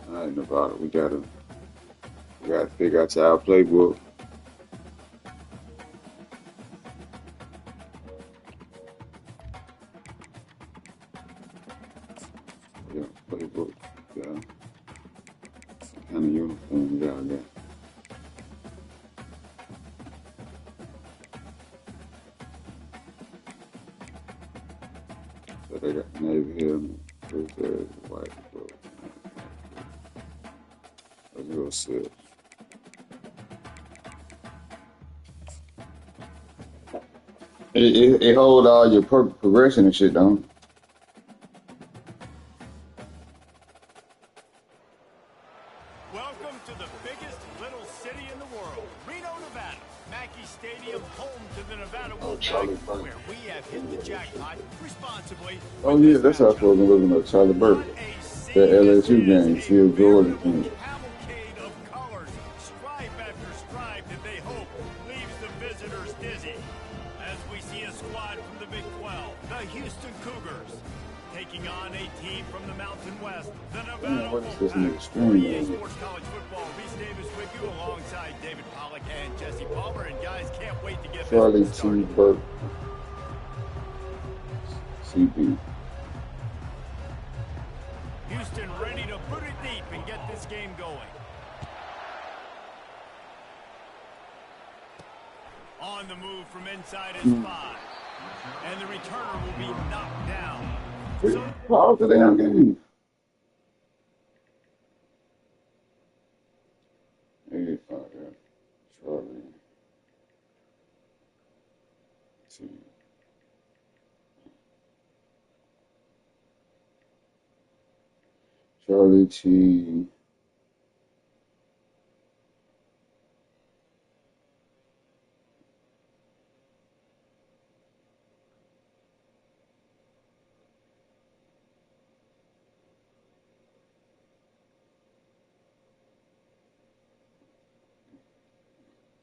All right, Nevada, we gotta figure out our playbook. Yeah, playbook. Yeah, what kind of uniform y'all got? So they got navy helmet, blue white, blue. Let's go silk. It hold all your progression and shit, don't it? Welcome to the biggest little city in the world, Reno, Nevada. Mackey Stadium, home to the Nevada Oh, Wolfpack, Charlie Burke. where we have hit the jackpot responsibly Oh with yeah, this that's how I matchup. supposed to look at Charlie Burke. What a That scene this LSU is, game, a Phil Jordan veritable thing. cavalcade of colors, stripe after stripe that they hope leaves the visitors dizzy. As we see a squad from the Big 12, the Houston Cougars, taking on a team from the Mountain West, the Damn, Nevada what is this Wolfpack. nigga For stream EA on? Sports College Football, Reese Davis with you alongside David Pollack and Jesse Palmer. And guys, can't wait to get this Charlie one T. started. Burke, CB. Houston ready to put it deep and get this game going. On the move from inside his 5. And the returner will be knocked down. So Pause the damn game. 85, yeah. Charlie T. Charlie T.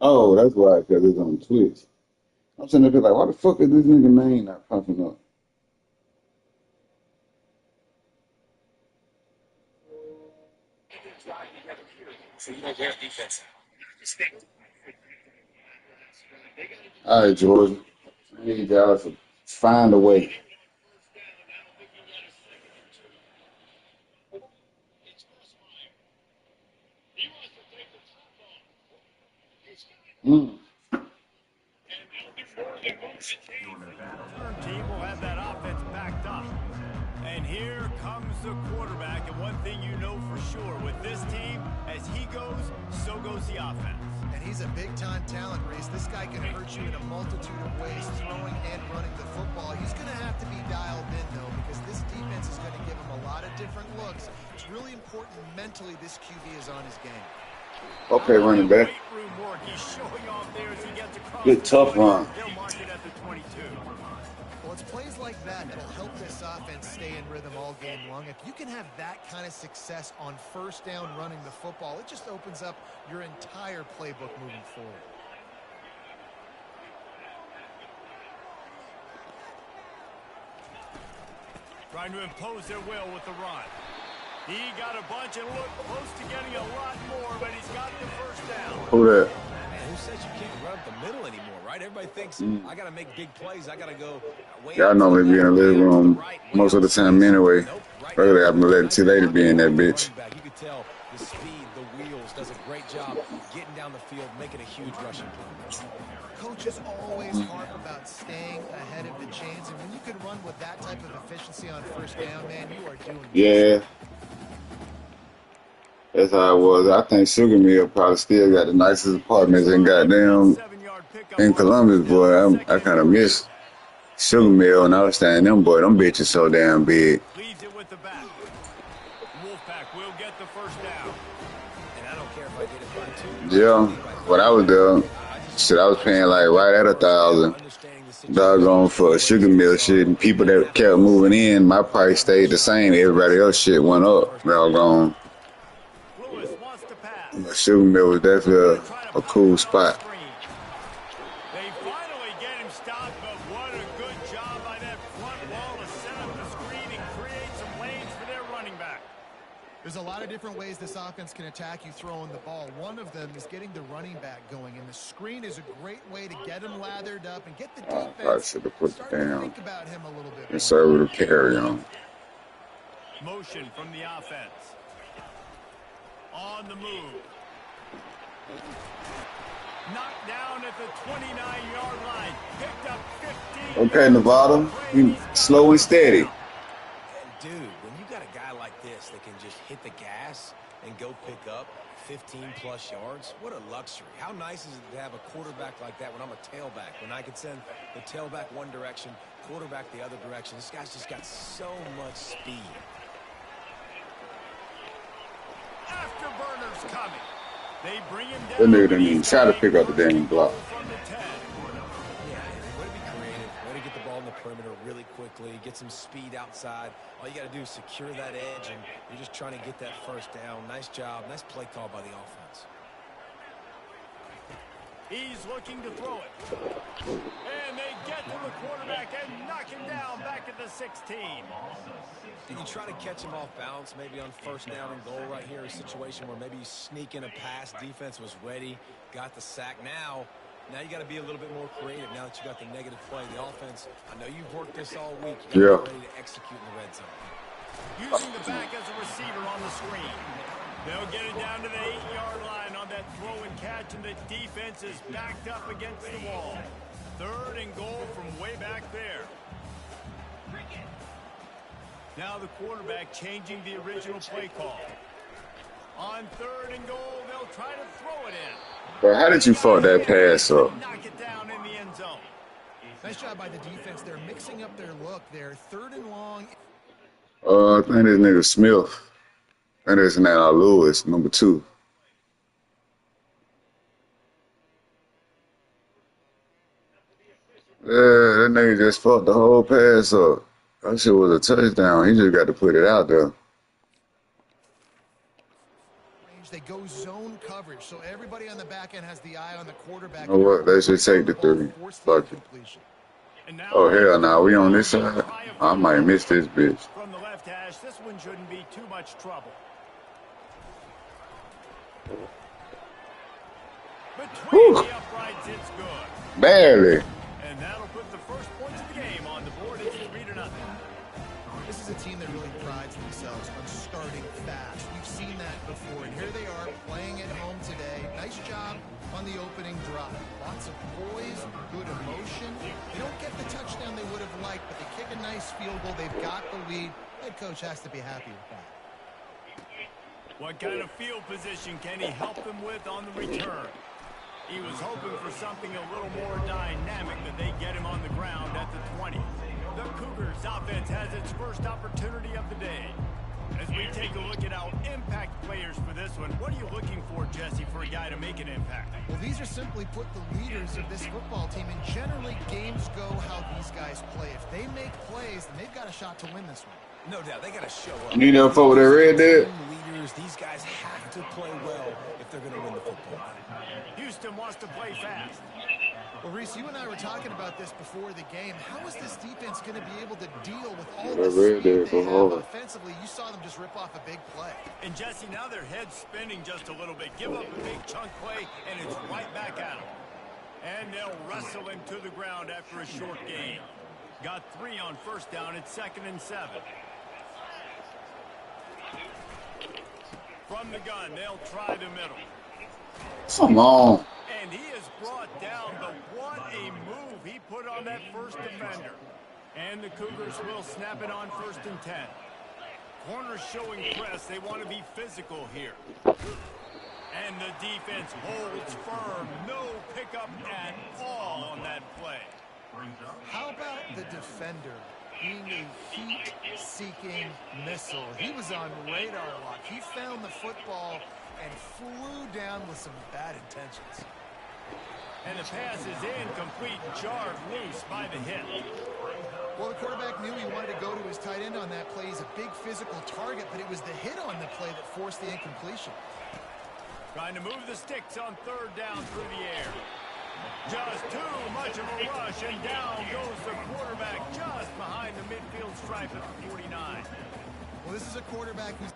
Oh, that's why, because it's on Twitch. I'm sitting there like, why the fuck is this nigga name not popping up? All right, Georgia. I need y'all to find a way. Mm. return team will have that offense backed up. And here comes the quarterback. And one thing you know for sure, with this team, as he goes, so goes the offense. And he's a big-time talent, Reese. This guy can hurt you in a multitude of ways, throwing and running the football. He's going to have to be dialed in, though, because this defense is going to give him a lot of different looks. It's really important mentally this QB is on his game. Okay, running back. Good tough run. They'll mark it at the 22. Well, it's plays like that that'll help this offense stay in rhythm all game long. If you can have that kind of success on first down running the football, it just opens up your entire playbook moving forward. Trying to impose their will with the run. He got a bunch and looked close to getting a lot more, but he's got the first down. Who that? Man, who says you can't run up the middle anymore, right? Everybody thinks, I got to make big plays. I got to go way Y'all out to normally the be in the left, living way out to the room right, way most out of the to time space. anyway. Nope, right Earlier, now, I'm gonna let nice T Lady block be in that on the bitch. running back. You could tell the speed, the wheels, does a great job getting down the field, making a huge rushing play. Coaches always harp about staying ahead of the chains, and when you can run with that type of efficiency on first down, man, you are doing Yeah, that's how it was. I think Sugar Mill probably still got the nicest apartments in goddamn in Columbus, boy. I kind of miss Sugar Mill and I was saying them, boy, them bitches so damn big. Leads it with the back. Wolfpack will get the first down. And I don't care if I get it by 2. Yeah, when I was there, shit, I was paying like right at 1,000. Doggone for Sugar Mill shit, and people that kept moving in, my price stayed the same. Everybody else shit went up. Doggone. Lewis wants to pass. But Sugar Mill was definitely a cool spot. They finally get him stopped, but what a good job by that front wall to set up the screen and create some lanes for their running back. There's a lot of different ways this offense can attack you throwing the ball. One of them is getting the running back going, and the screen is a great way to get him lathered up and get the I defense should have put the starting to damn think about him a little bit more. conservative carry on. Motion from the offense. On the move. Knocked down at the 29-yard line. Picked up 15. Okay, Nevada, you slow and steady. Dude, when you got a guy like this that can just hit the gas and go pick up 15-plus yards, what a luxury. How nice is it to have a quarterback like that when I'm a tailback, when I can send the tailback one direction, quarterback the other direction. This guy's just got so much speed. Afterburners coming. They bring him down. That nigga didn't even try to pick up the damn block. Yeah, way to be creative. Way to get the ball in the perimeter really quickly. Get some speed outside. All you got to do is secure that edge, and you're just trying to get that first down. Nice job. Nice play call by the offense. He's looking to throw it. And they get to the quarterback and knock him down back at the 16. Did you try to catch him off balance, maybe on first down and goal right here, a situation where maybe you sneak in a pass, defense was ready, got the sack. Now you got to be a little bit more creative now that you got the negative play. The offense, I know you've worked this all week. You got to be ready to execute in the red zone. Using the back as a receiver on the screen. They'll get it down to the 8-yard line on that throw and catch, and the defense is backed up against the wall. 3rd and goal from way back there. Now the quarterback changing the original play call. On 3rd and goal, they'll try to throw it in. But how did you fuck that pass up? Knock it down in the end zone. Nice job by the defense. They're mixing up their look. They're 3rd and long. I think this nigga Smith. And there's now Lewis, number 2. Yeah, that nigga just fucked the whole pass up. That shit was a touchdown. He just got to put it out there. They go zone coverage, so everybody on the back end has the eye on the quarterback. You know what? They should take the 3. Fuck it. Oh, hell no. We on this side? I might miss this bitch. From the left hash, this one shouldn't be too much trouble. Between the uprights, it's good. Barely. And that'll put the first points of the game on the board. It's 3-0. This is a team that really prides themselves on starting fast. We've seen that before, and here they are playing at home today. Nice job on the opening drive. Lots of poise, good emotion. They don't get the touchdown they would have liked, but they kick a nice field goal. They've got the lead. Head coach has to be happy with that. What kind of field position can he help them with on the return? He was hoping for something a little more dynamic, that they get him on the ground at the 20. The Cougars offense has its first opportunity of the day. As we take a look at our impact players for this one, what are you looking for, Jesse, for a guy to make an impact? Well, these are simply put the leaders of this football team, and generally games go how these guys play. If they make plays, then they've got a shot to win this one. No doubt, they got to show up. You know, for what they red there? Leaders, these guys have to play well if they're going to win the football. Houston wants to play fast. Well, Reese, you and I were talking about this before the game. How is this defense going to be able to deal with all the speed they have offensively? You saw them just rip off a big play. And, Jesse, now their head's spinning just a little bit. Give up a big chunk play, and it's right back at them. And they'll wrestle him to the ground after a short gain. Got 3 on first down. It's 2nd and 7. From the gun, they'll try the middle. Come on. And he is brought down, but what a move he put on that first defender. And the Cougars will snap it on 1st and 10. Corners showing press. They want to be physical here. And the defense holds firm. No pickup at all on that play. How about the defender being a heat-seeking missile? He was on radar lock. He found the football and flew down with some bad intentions. And the pass is incomplete, jarred loose by the hit. Well, the quarterback knew he wanted to go to his tight end on that play. He's a big physical target, but it was the hit on the play that forced the incompletion. Trying to move the sticks on 3rd down through the air. Just too much of a rush, and down goes the quarterback just behind the midfield stripe at the 49. Well, this is a quarterback who's...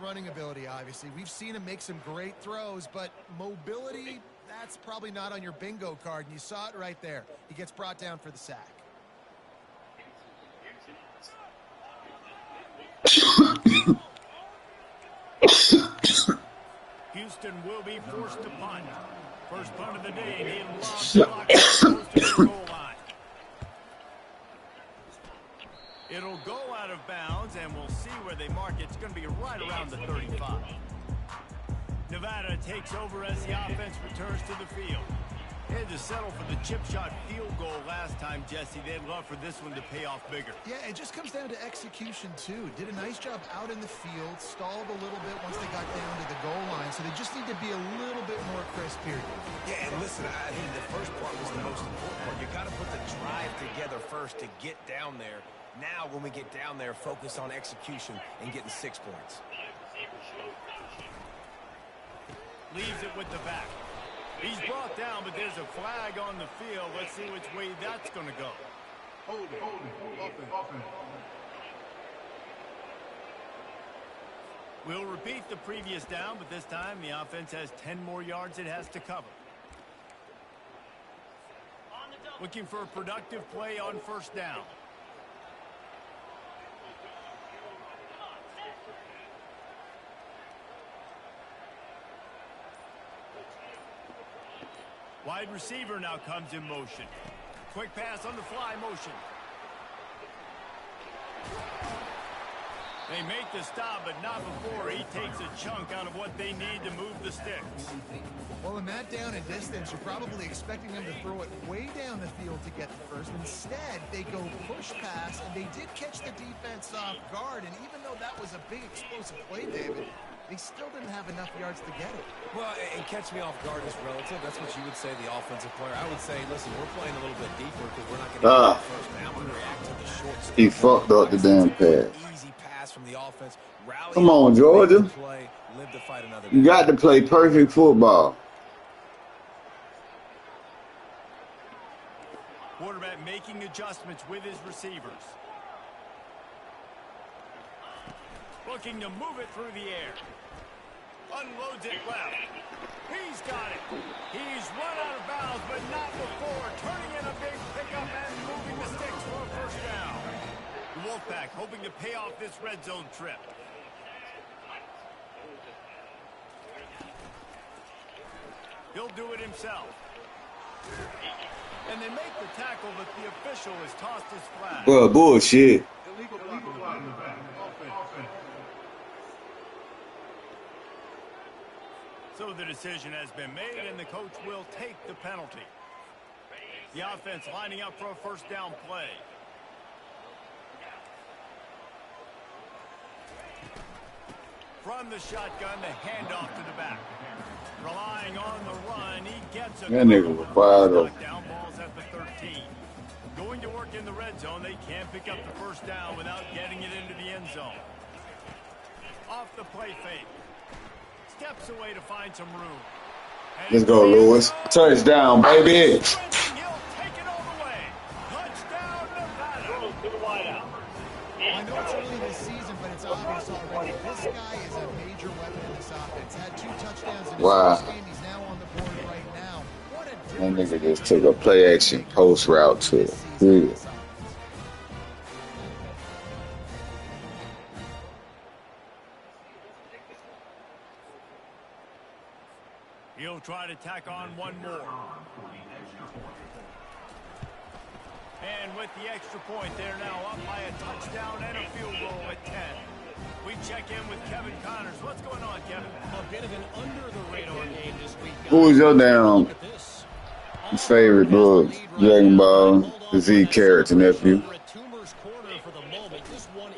Running ability, obviously. We've seen him make some great throws, but mobility, that's probably not on your bingo card, and you saw it right there. He gets brought down for the sack. Houston will be forced to punt. First punt of the day, and he loves the clock close to the goal line. It'll go out of bounds, and we'll see where they mark it. It's going to be right around the 35. Nevada takes over as the offense returns to the field. They had to settle for the chip shot field goal last time, Jesse. They'd love for this one to pay off bigger. Yeah, it just comes down to execution, too. Did a nice job out in the field, stalled a little bit once they got down to the goal line, so they just need to be a little bit more crisp here. Yeah, and listen, I think the first part was the most important part. You got to put the drive together first to get down there. Now, when we get down there, focus on execution and getting 6 points. Leaves it with the back. He's brought down, but there's a flag on the field. Let's see which way that's going to go. Hold it. Open. We'll repeat the previous down, but this time the offense has 10 more yards it has to cover. Looking for a productive play on first down. Wide receiver now comes in motion. Quick pass on the fly motion. They make the stop, but not before he takes a chunk out of what they need to move the sticks. Well, in that down and distance, you're probably expecting them to throw it way down the field to get the first. Instead, they go push pass, and they did catch the defense off guard. And even though that was a big explosive play, David, they still didn't have enough yards to get it. Well, and catch me off guard is relative. That's what you would say, the offensive player. I would say, listen, we're playing a little bit deeper because we're not going to get the first down. We react to the short stuff. He fucked up the damn pass. Easy pass from the offense. Rally Come on, Georgia. Play, live to fight another You got to play perfect football. Quarterback making adjustments with his receivers. Looking to move it through the air. Unloads it left. He's got it. He's run out of bounds, but not before. Turning in a big pickup and moving the sticks for a first down. The Wolfpack hoping to pay off this red zone trip. He'll do it himself. And they make the tackle, but the official has tossed his flag. Well, bullshit. Illegal block in the back. Offense. So the decision has been made, and the coach will take the penalty. The offense lining up for a first down play. From the shotgun, the handoff to the back. Relying on the run, he gets a That nigga was wide open. down balls at the 13. Going to work in the red zone, they can't pick up the first down without getting it into the end zone. Off the play fake. Steps away to find some room. And Let's go, Lewis. Touchdown, baby. he'll take it all the way. Touchdown, Nevada. To the wideout. I know it's early this season, but it's obvious already. This guy is a major weapon in this offense. Had 2 touchdowns in his first game. He's now on the board right now. What a That difference nigga just took a play action post route to it. Really. He'll try to tack on one more. And with the extra point, they're now up by a touchdown and a field goal at 10. We check in with Kevin Connors. What's going on, Kevin? A bit of an under-the-radar game this week. Who's your damn Look at this. favorite book? Dragon Ball, the Z character nephew. Tumor's corner for the moment. This one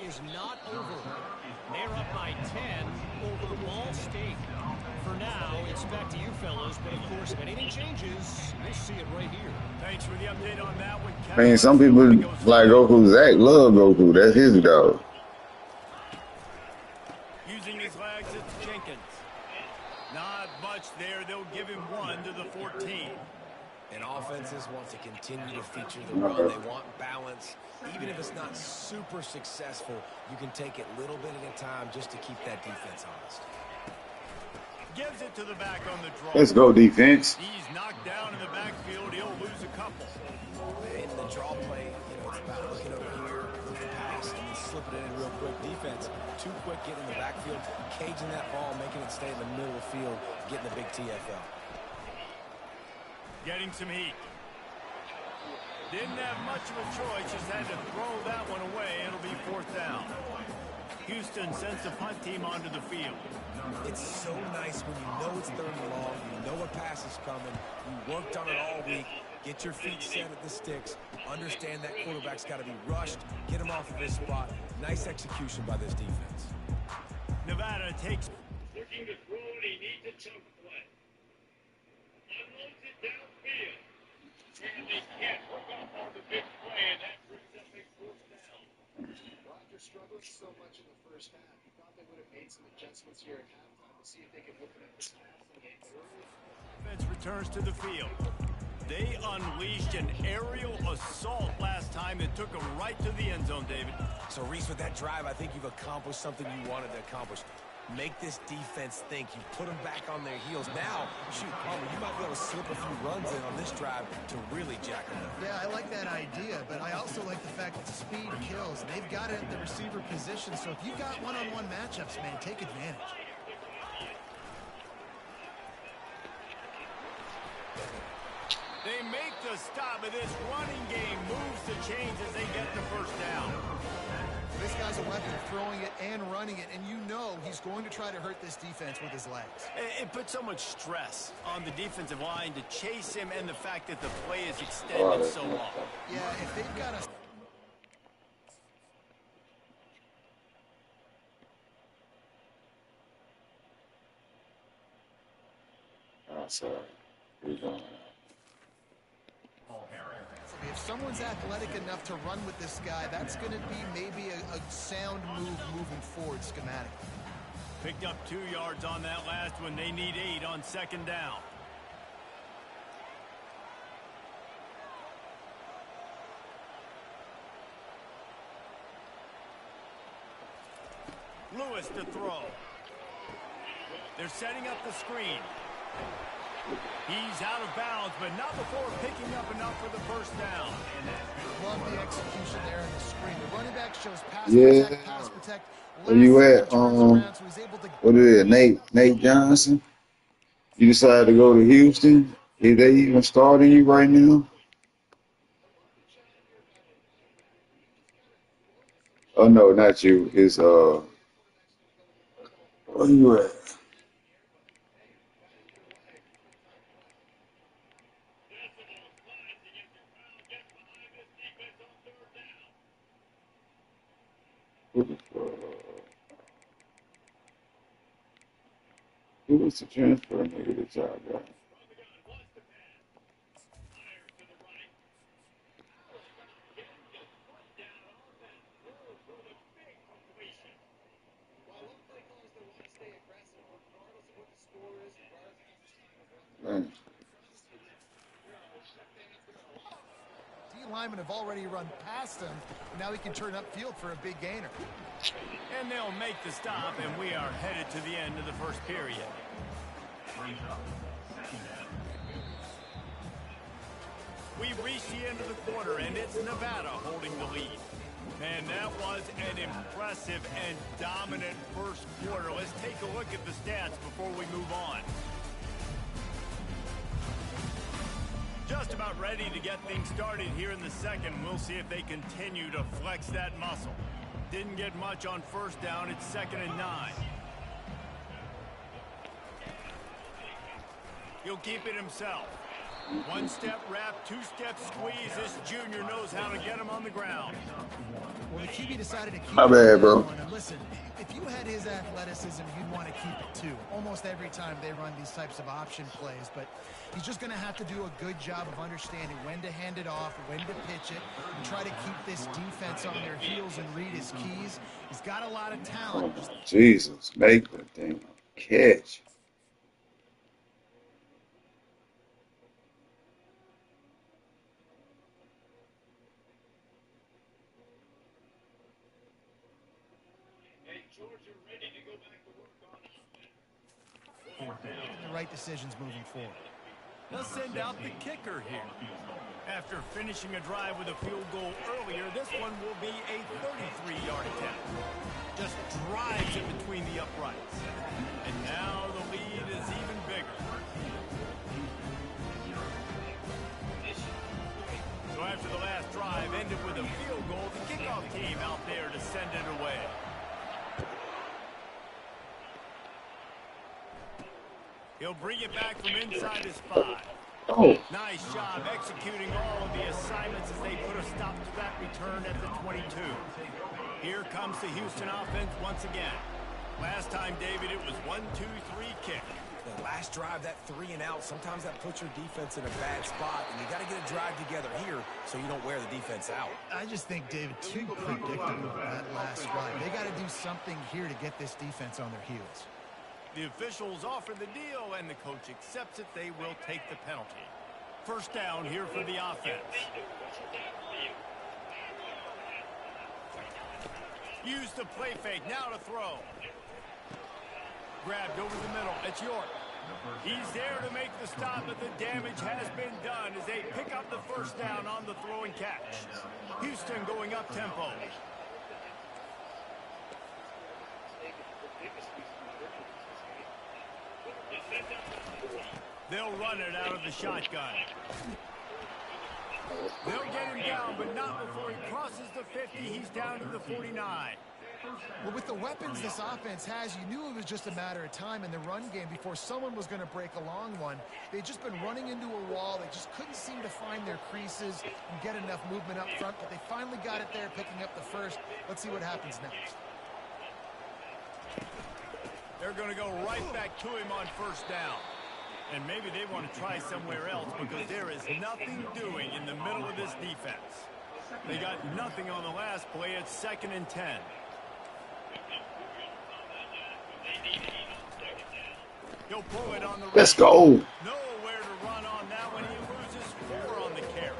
right here. Thanks for the update on that one. I mean, some people like Goku. Zach love Goku. That's his dog. Using his legs, it's Jenkins. Not much there. They'll give him 1 to the 14. And offenses want to continue to feature the run. They want balance. Even if it's not super successful, you can take it little bit at a time just to keep that defense honest. Gives it to the back on the draw. Let's go, defense. He's knocked down in the backfield. He'll lose a couple. In the draw play, it's about looking over here, looking past, and then slipping it in real quick. Defense, too quick getting in the backfield, caging that ball, making it stay in the middle of the field, getting the big TFL. Getting some heat. Didn't have much of a choice, just had to throw that one away. It'll be 4th down. Houston sends the punt team onto the field. It's so nice when you know it's 3rd and long, you know a pass is coming, you worked on it all week, get your feet set at the sticks, understand that quarterback's got to be rushed, get him off of his spot. Nice execution by this defense. Nevada takes. Looking to throw and he needs a chunk play. Unloads it downfield. And they can't hook up on the big play, and that brings up a 4th down. Rodgers struggled so much in the first half. He thought they would have made some adjustments here at halftime to see if they could open up this passing game. Offense returns to the field. They unleashed an aerial assault last time that took them right to the end zone, David. So, Reese, with that drive, I think you've accomplished something you wanted to accomplish. Make this defense think. You put them back on their heels. Now, shoot, you might be able to slip a few runs in on this drive to really jack them up. Yeah, I like that idea, but I also like the fact that speed kills. They've got it at the receiver position, so if you've got one-on-one matchups, man, take advantage. They make the stop, and this running game moves the chains as they get the 1st down. This guy's a weapon, throwing it and running it, and you know he's going to try to hurt this defense with his legs. It puts so much stress on the defensive line to chase him, and the fact that the play is extended so long. Yeah, if they've got a... Oh, sorry. We're going. If someone's athletic enough to run with this guy, that's going to be maybe a sound move moving forward schematically. Picked up 2 yards on that last one. They need 8 on 2nd down. Lewis to throw. They're setting up the screen. He's out of bounds, but not before picking up enough for the 1st down. Love the execution there in the screen. The running back shows pass Yeah. pass protect. Where you at? So he's able to... What is it? Nate Johnson? You decided to go to Houston? Is they even starting you right now? Oh no, not you. It's where you at? Who was the transfer nigga that y'all got? Man. D-linemen have already run past him. Now he can turn upfield for a big gainer. And they'll make the stop, and we are headed to the end of the 1st period. We've reached the end of the quarter, and it's Nevada holding the lead. And that was an impressive and dominant 1st quarter. Let's take a look at the stats before we move on. Just about ready to get things started here in the 2nd. We'll see if they continue to flex that muscle. Didn't get much on 1st down. It's 2nd and 9. He'll keep it himself. 1-step wrap, 2-step squeeze. This junior knows how to get him on the ground. Well, the QB decided to keep My bad, bro. And listen, if you had his athleticism, you'd want to keep it too. Almost every time they run these types of option plays, but he's just going to have to do a good job of understanding when to hand it off, when to pitch it, and try to keep this defense on their heels and read his keys. He's got a lot of talent. Oh, Jesus, make the damn catch. The right decisions moving forward. They'll send out the kicker here. After finishing a drive with a field goal earlier, this one will be a 33-yard attempt. Just drives it between the uprights. And now the lead is even bigger. So after the last drive ended with a field goal, the kickoff team out there to send it away. He'll bring it back from inside his 5. Oh. Nice job executing all of the assignments as they put a stop to that return at the 22. Here comes the Houston offense once again. Last time, David, it was 1-2-3 kick. The last drive, that 3 and out, sometimes that puts your defense in a bad spot, and you got to get a drive together here so you don't wear the defense out. I just think, David, too predictable that last drive. They got to do something here to get this defense on their heels. The officials offer the deal, and the coach accepts it. They will take the penalty. First down here for the offense. Use the play fake. Now to throw. Grabbed over the middle. It's York. He's there to make the stop, but the damage has been done as they pick up the first down on the throw and catch. Houston going up tempo. They'll run it out of the shotgun. They'll get him down, but not before he crosses the 50. He's down to the 49. Well, with the weapons this offense has, you knew it was just a matter of time in the run game before someone was going to break a long one. They'd just been running into a wall. They just couldn't seem to find their creases and get enough movement up front, but they finally got it there, picking up the first. Let's see what happens next. They're going to go right back to him on first down. And maybe they want to try somewhere else because there is nothing doing in the middle of this defense. They got nothing on the last play. It's 2nd and 10. He'll pull it on the right. Let's go. Nowhere to run on that one. He loses 4 on the carry.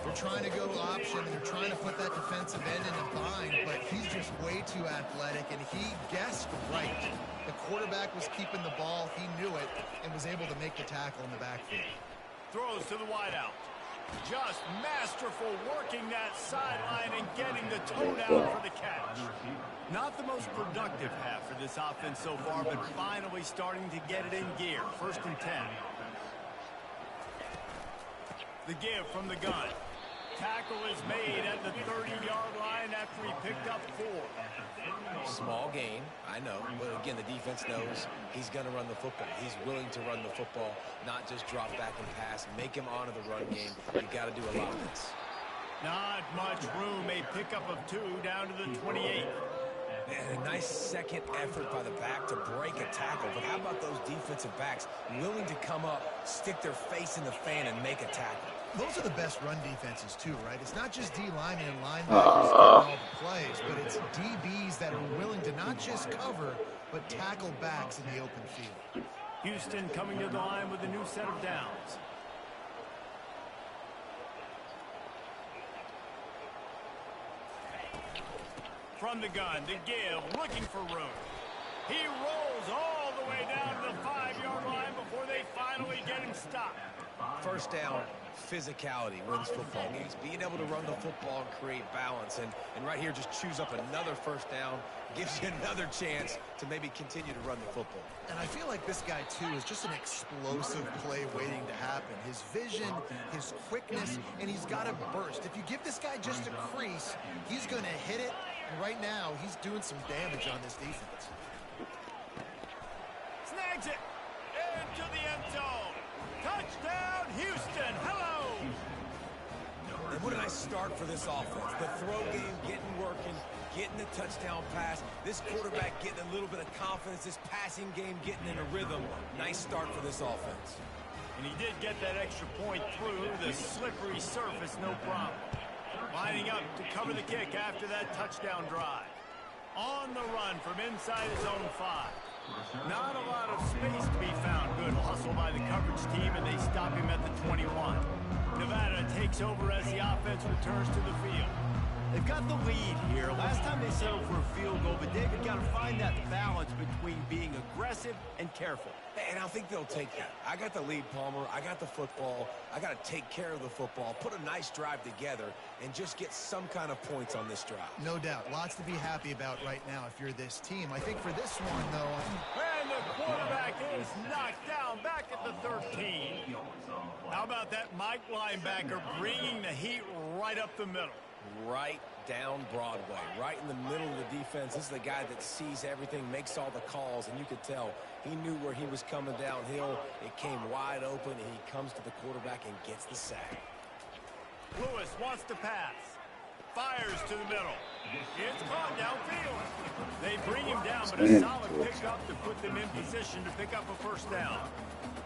They're trying to go option, and they're trying to put that defensive end in a bind, but he's just way too athletic, and he guessed right. The quarterback was keeping the ball. He knew it and was able to make the tackle in the backfield. Throws to the wideout. Just masterful working that sideline and getting the toe down for the catch. Not the most productive half for this offense so far, but finally starting to get it in gear. 1st and 10. The give from the gun. Tackle is made at the 30-yard line after he picked up 4. Small gain, I know, but again, the defense knows he's going to run the football. He's willing to run the football, not just drop back and pass, make him honor the run game. You got to do a lot of this. Not much room. A pickup of 2 down to the 28. And a nice second effort by the back to break a tackle. But how about those defensive backs willing to come up, stick their face in the fan, and make a tackle? Those are the best run defenses, too, right? It's not just D linemen and linebackers all the plays, but it's DBs that are willing to not just cover, but tackle backs in the open field. Houston coming to the line with a new set of downs. From the gun, to give, looking for room. He rolls all the way down to the 5-yard line before they finally get him stopped. First down, physicality wins football games. Being able to run the football and create balance. And right here, just choose up another first down, gives you another chance to maybe continue to run the football. And I feel like this guy, too, is just an explosive play waiting to happen. His vision, his quickness, and he's got a burst. If you give this guy just a crease, he's going to hit it. And right now, he's doing some damage on this defense. Snags it into the end zone. Touchdown, Houston. Hello. And what a nice start for this offense. The throw game getting work. working, getting the touchdown pass. This quarterback getting a little bit of confidence. This passing game getting in a rhythm. Nice start for this offense. And he did get that extra point through the slippery surface, no problem. Lining up to cover the kick after that touchdown drive. On the run from inside his own 5. Not a lot of space to be found. Good hustle by the coverage team, and they stop him at the 21. Nevada takes over as the offense returns to the field. They've got the lead here. Last time they settled for a field goal, but David got to find that balance between being aggressive and careful. And I think they'll take that. I got the lead, Palmer. I got the football. I got to take care of the football, put a nice drive together, and just get some kind of points on this drive. No doubt. Lots to be happy about right now if you're this team. I think for this one, though... And the quarterback is knocked down back at the 13. How about that Mike linebacker bringing the heat right up the middle? Right down Broadway, right in the middle of the defense. This is the guy that sees everything, makes all the calls, and you could tell he knew where he was coming downhill. It came wide open, and he comes to the quarterback and gets the sack. Lewis wants to pass. Fires to the middle. It's caught downfield. They bring him down, but a solid pickup to put them in position to pick up a first down.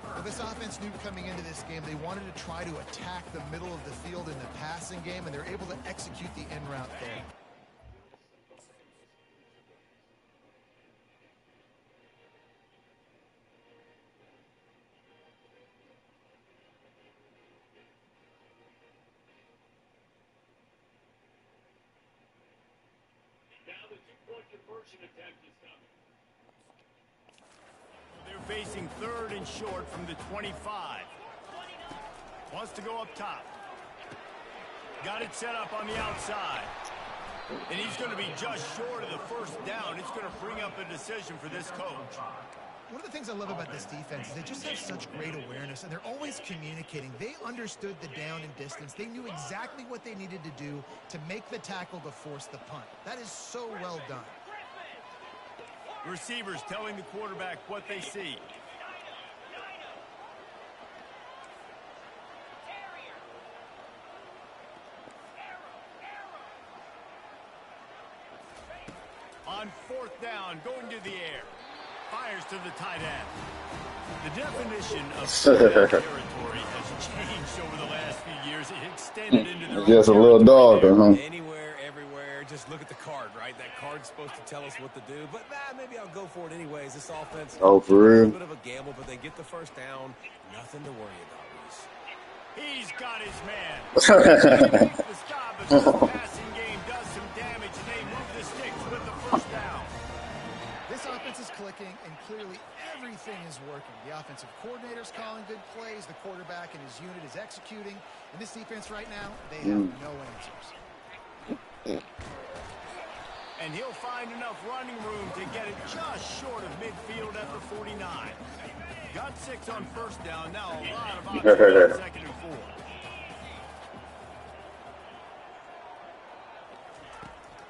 Well, this offense knew coming into this game they wanted to try to attack the middle of the field in the passing game, and they're able to execute the end route there. Now the two-point conversion attempt is coming. They're facing third and short from the 25. Wants to go up top. Got it set up on the outside. And he's going to be just short of the first down. It's going to bring up a decision for this coach. One of the things I love about this defense is they just have such great awareness, and they're always communicating. They understood the down and distance. They knew exactly what they needed to do to make the tackle to force the punt. That is so well done. Receivers telling the quarterback what they see. On fourth down, going to the air. Fires to the tight end. The definition of territory has changed over the last few years. It extended into the Just a little darker, huh? Anywhere, everywhere, just look at the card, right? That card's supposed to tell us what to do, but maybe I'll go for it anyways. This offense, Oh, for real? a little bit of a gamble, but they get the first down. Nothing to worry about, Reese. He's got his man. He makes the stop, but this passing game does some damage, and they move the sticks with the first down. This offense is clicking, and clearly everything is working. The offensive coordinator's calling good plays. The quarterback and his unit is executing. And this defense right now, they have no answers. And he'll find enough running room to get it just short of midfield at the 49. Got 6 on first down. Now a lot of options on second and 4.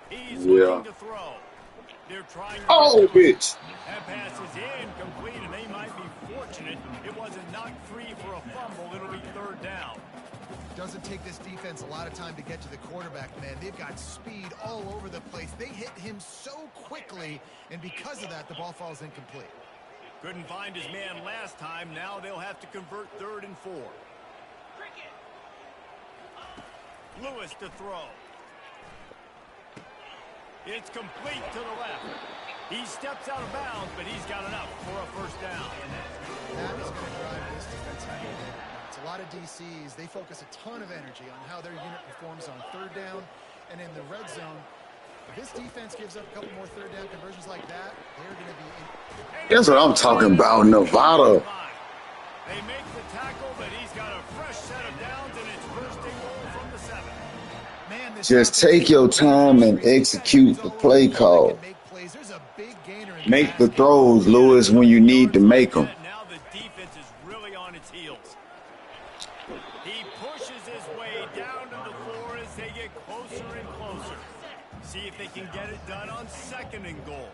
He's looking to throw. They're trying to bitch. That pass is incomplete, and they might be fortunate it wasn't knocked free for a fumble. It'll be third down. Doesn't take this defense a lot of time to get to the quarterback, man. They've got speed all over the place. They hit him so quickly, and because of that, the ball falls incomplete. Couldn't find his man last time. Now they'll have to convert third and 4. Lewis to throw. It's complete to the left. He steps out of bounds, but he's got enough for a first down. That is going to drive this defensive unit. It's a lot of DCs. They focus a ton of energy on how their unit performs on third down and in the red zone. If this defense gives up a couple more third down conversions like that, they're going to be... That's what I'm talking about, Nevada. They make the tackle, but he's got a fresh set of downs, and it's first and goal from the 7. Man, this Just take your time and execute the play call. There's a big gainer in Make the throws, Lewis, when you need to make them. Now the defense is really on its heels. He pushes his way down to the floor as they get closer and closer. See if they can get it done on second and goal.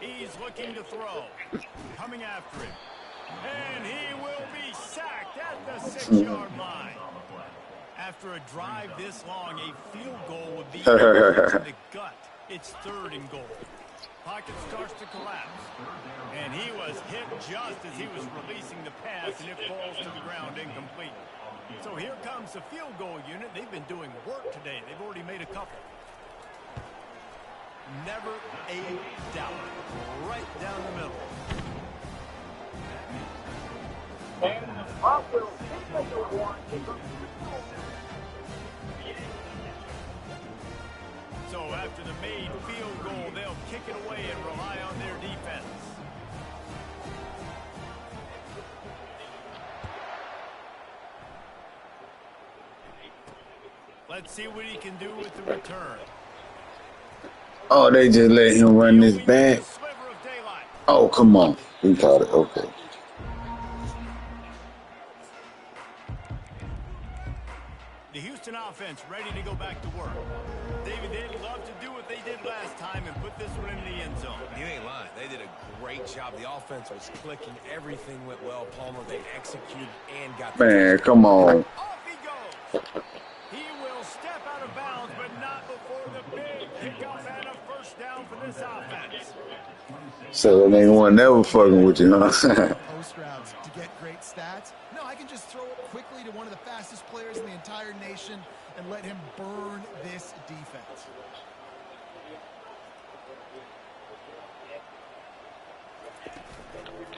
He's looking to throw. Coming after him. And he will be sacked at the 6-yard line. After a drive this long, a field goal would be in the gut. It's 3rd and goal. Pocket starts to collapse. And he was hit just as he was releasing the pass, and it falls to the ground incomplete. So here comes the field goal unit. They've been doing work today. They've already made a couple. Never a doubt. Right down the middle. So after the made field goal, they'll kick it away and rely on their defense. Let's see what he can do with the return. Oh, they just let him run this back. Oh, come on. We caught it. Okay. The Houston offense ready to go back to work. David, they'd love to do what they did last time and put this one in the end zone. You ain't lying. They did a great job. The offense was clicking. Everything went well. Palmer, they executed and got the Man, come on. Off he goes. He will step out of bounds, but not before the big kickoff and a first down for this offense. So they ain't one never fucking with you, huh? Post routes to get great stats. No, I can just throw it quickly to one of the fastest players in the entire nation and let him burn this defense.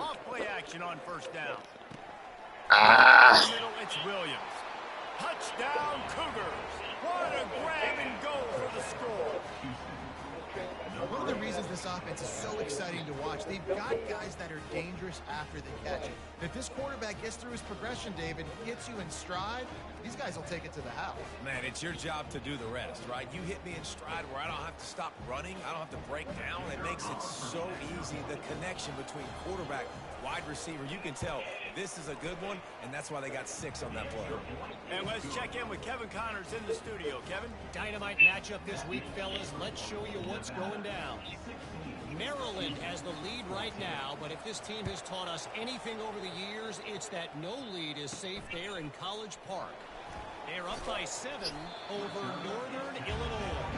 Off play action on first down. Ah. In the middle, it's Williams. Touchdown, Cougars. What a grab and go for the score. One of the reasons this offense is so exciting to watch, they've got guys that are dangerous after the catch. If this quarterback gets through his progression, David, hits you in stride, these guys will take it to the house. Man, it's your job to do the rest, right? You hit me in stride where I don't have to stop running. I don't have to break down. It makes it so easy. The connection between quarterback, wide receiver, you can tell this is a good one, and that's why they got 6 on that play. And let's check in with Kevin Connors in the studio. Kevin? Dynamite matchup this week, fellas. Let's show you what's going down. Maryland has the lead right now, but if this team has taught us anything over the years, it's that no lead is safe there in College Park. They're up by 7 over Northern Illinois.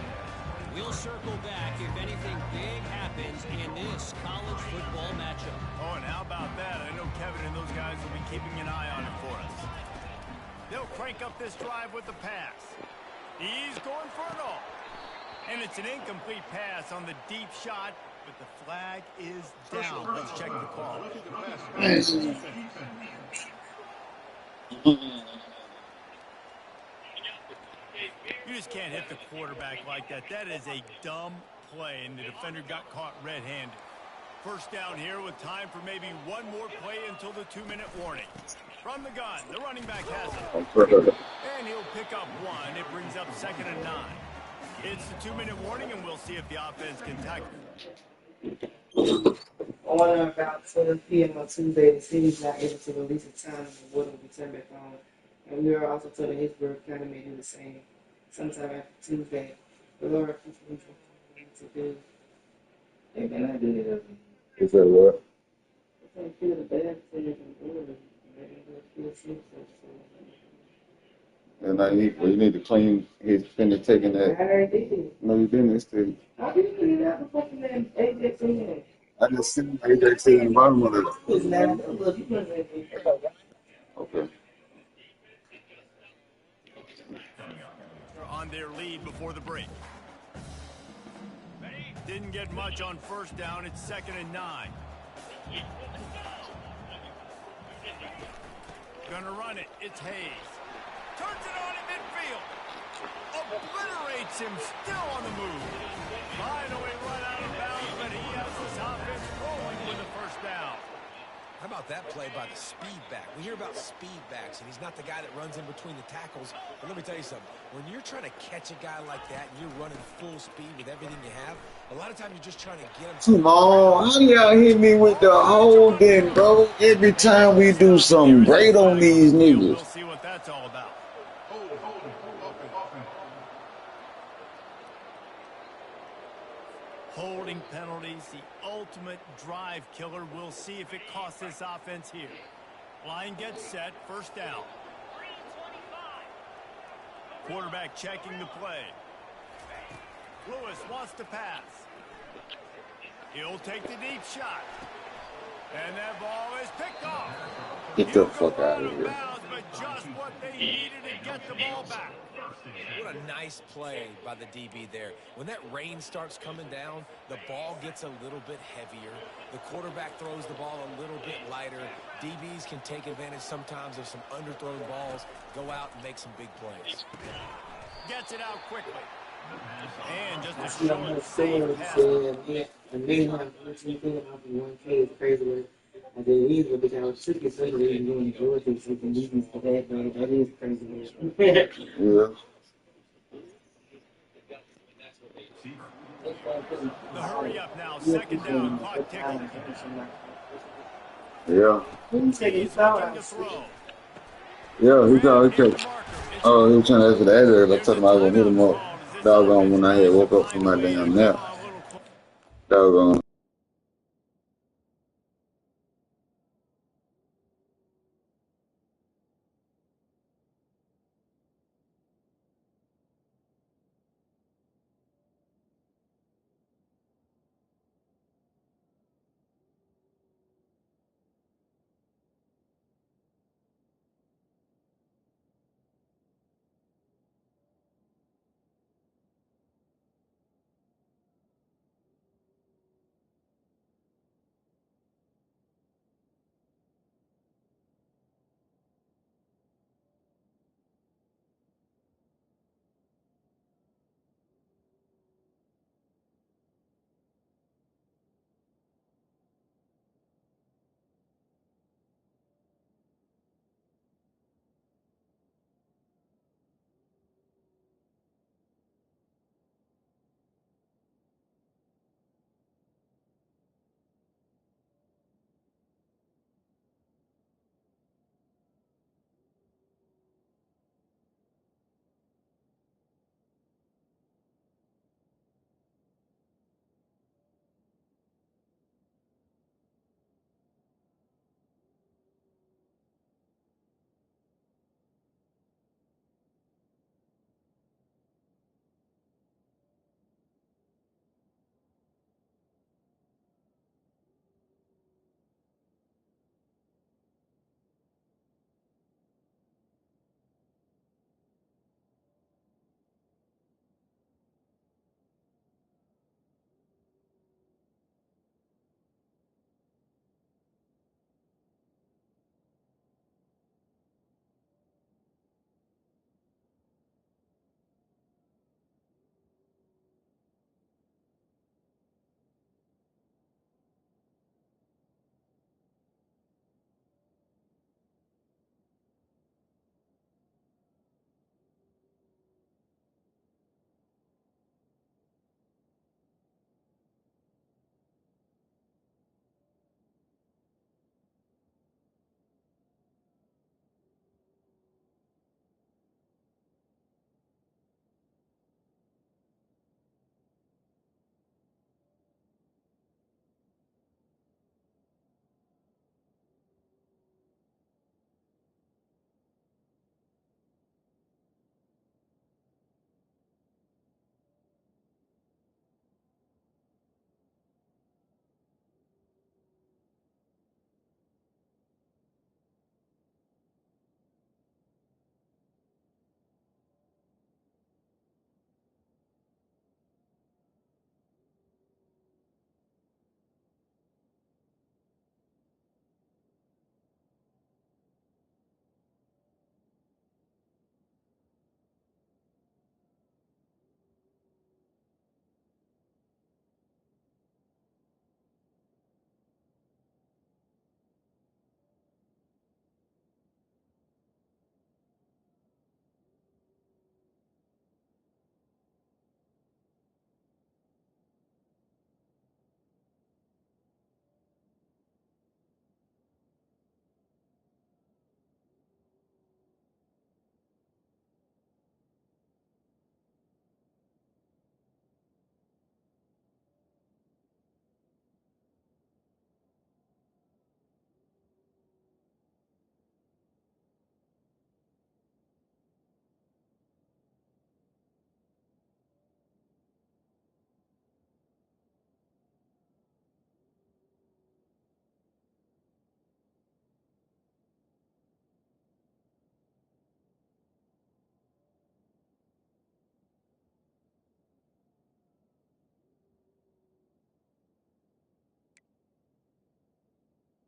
We'll circle back if anything big happens in this college football matchup. Oh, and how about that? I know Kevin and those guys will be keeping an eye on it for us. They'll crank up this drive with the pass. He's going for it all. And it's an incomplete pass on the deep shot, but the flag is down. Let's check the call. You just can't hit the quarterback like that. That is a dumb play, and the defender got caught red-handed. First down here with time for maybe one more play until the 2-minute warning. From the gun, the running back has it. And he'll pick up 1. It brings up 2nd and 9. It's the 2-minute warning, and we'll see if the offense can tackle. On or about 12 p.m. on Tuesday, the city is not able to release a time when the water will be turned back on. And we are also told that Hillsborough County may do the same sometime after Tuesday. The Lord to do. They cannot do it. Is that what? I can't feel the bad thing in And you need to clean his finish taking that. I already did. No, you didn't. It's still. I didn't clean it out before the name AJ in. I just seen AJ in the bottom of it. It's not look, you put it in. Okay. On their lead before the break. Didn't get much on first down. It's 2nd and 9. Gonna run it. It's Hayes. Turns it on in midfield. Obliterates him. Still on the move. Finally run out of bounds, but he has this offense rolling with the first down. How about that play by the speed back? We hear about speed backs, and he's not the guy that runs in between the tackles. But let me tell you something. When you're trying to catch a guy like that and you're running full speed with everything you have, a lot of times you're just trying to get him. Come on, how y'all hit me with the holding, bro? Every time we do something great on these niggas. We'll see what that's all about. Holding penalties, the ultimate drive killer. We'll see if it costs this offense here. Line gets set, first down. Quarterback checking the play. Lewis wants to pass. He'll take the deep shot. And that ball is picked off. Get the fuck out of here. Bounds, but just what they needed to get the ball back. What a nice play by the DB there. When that rain starts coming down, the ball gets a little bit heavier. The quarterback throws the ball a little bit lighter. DBs can take advantage sometimes of some underthrown balls, go out and make some big plays. Gets it out quickly. And just I a see on short her safe story pass. saying, a million dollars off of 1K is crazy work. I said, it is, but I was sick as hell doing Georgia, so the meetings for that, but that is crazy work. Yeah. The hurry up now, second down, clock ticking. Yeah. He's looking to throw. Yeah, he thought he Hit the could. marker. It's Oh, he was trying to ask for the address. I There's told a him I was gonna hit timeout him up. called as this Doggone offense when I tries had to woke up find from a my way to damn draw nap. a little closer. Doggone.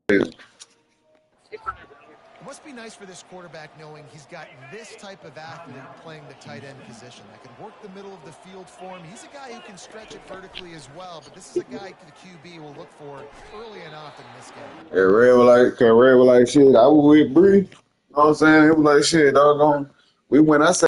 It must be nice for this quarterback knowing he's got this type of athlete playing the tight end position that can work the middle of the field for him. He's a guy who can stretch it vertically as well, but this is a guy the QB will look for early and often in this game. Red was like shit. I was with Bree. You know what I'm saying? It was like shit, doggone. We went outside.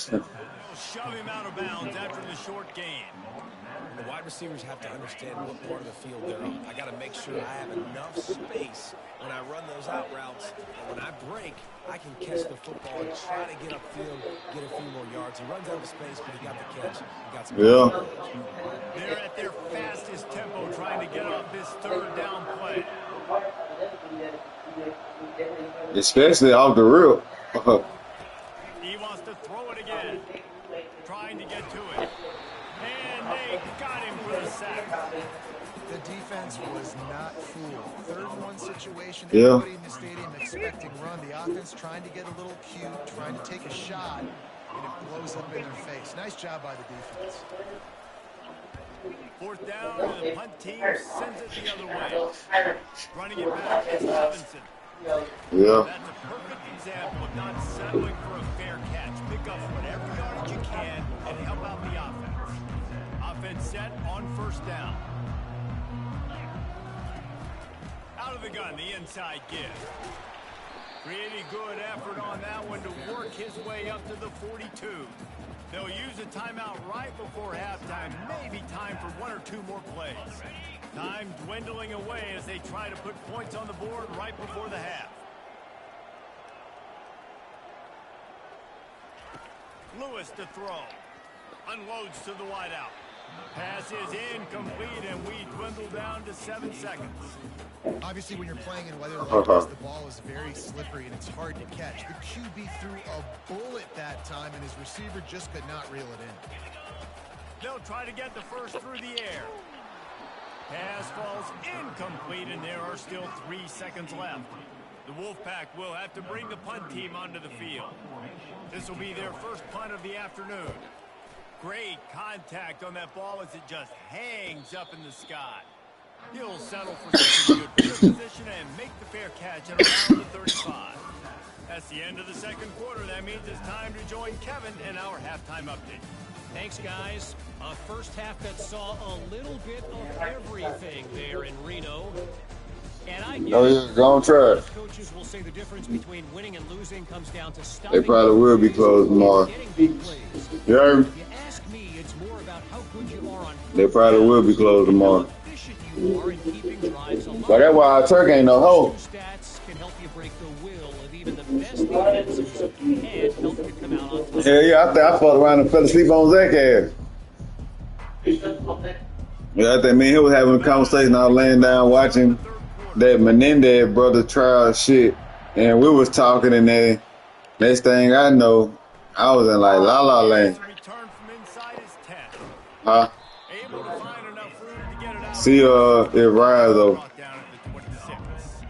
They'll shove him out of bounds after the short gain. The wide receivers have to understand what part of the field they're on. I got to make sure I have enough space when I run those out routes. And when I break, I can catch the football and try to get upfield, get a few more yards. He runs out of space, but he got the catch. He got some They're at their fastest tempo trying to get off this third down play. Especially off the rip. He wants to throw it again. Trying to get to it. And they got him for the sack. The defense was not fooled. 3rd-and-1 situation. Yeah. Everybody in the stadium expecting run. The offense trying to get a little cute, trying to take a shot, and it blows up in their face. Nice job by the defense. 4th down, and the punt team sends it the other way. Running it back is Robinson. Yeah. That's a perfect example of not settling for a fair catch. Pick up whatever yardage you can and help out the offense. Offense set on 1st down. Out of the gun, the inside give. Pretty good effort on that one to work his way up to the 42. They'll use a timeout right before halftime. Maybe time for 1 or 2 more plays. Time dwindling away as they try to put points on the board right before the half. Lewis to throw. Unloads to the wideout. Pass is incomplete, and we dwindle down to 7 seconds. Obviously, when you're playing in weather like this, the ball is very slippery and it's hard to catch. The QB threw a bullet that time, and his receiver just could not reel it in. They'll try to get the first through the air. Pass falls incomplete, and there are still 3 seconds left. The Wolfpack will have to bring the punt team onto the field. This will be their first punt of the afternoon. Great contact on that ball as it just hangs up in the sky. He'll settle for some good field position and make the fair catch at around the 35. That's the end of the 2nd quarter. That means it's time to join Kevin in our halftime update. Thanks, guys. A first half that saw a little bit of everything there in Reno. And I yeah, go on try it. Coaches will say the difference between winning and losing comes down to stopping. They probably will be closed tomorrow. Big plays. You heard me? You ask me, it's more about how good you are on. They probably will be closed tomorrow. Efficient you are in keeping drives alive. But that's why our turkey ain't no hoe. Stats can help you break the will of even the best defenses and help you come out on top. Yeah, I fucked around and fell asleep on Zach ass. Yeah, I think me and him was having a conversation. I was laying down watching that Menendez brother trial shit, and we was talking, and then next thing I know, I was in like La La Land. Return from inside his 10. Huh? Able to find enough room to get it out of See, bounds. it rise though. Brought down at the 26.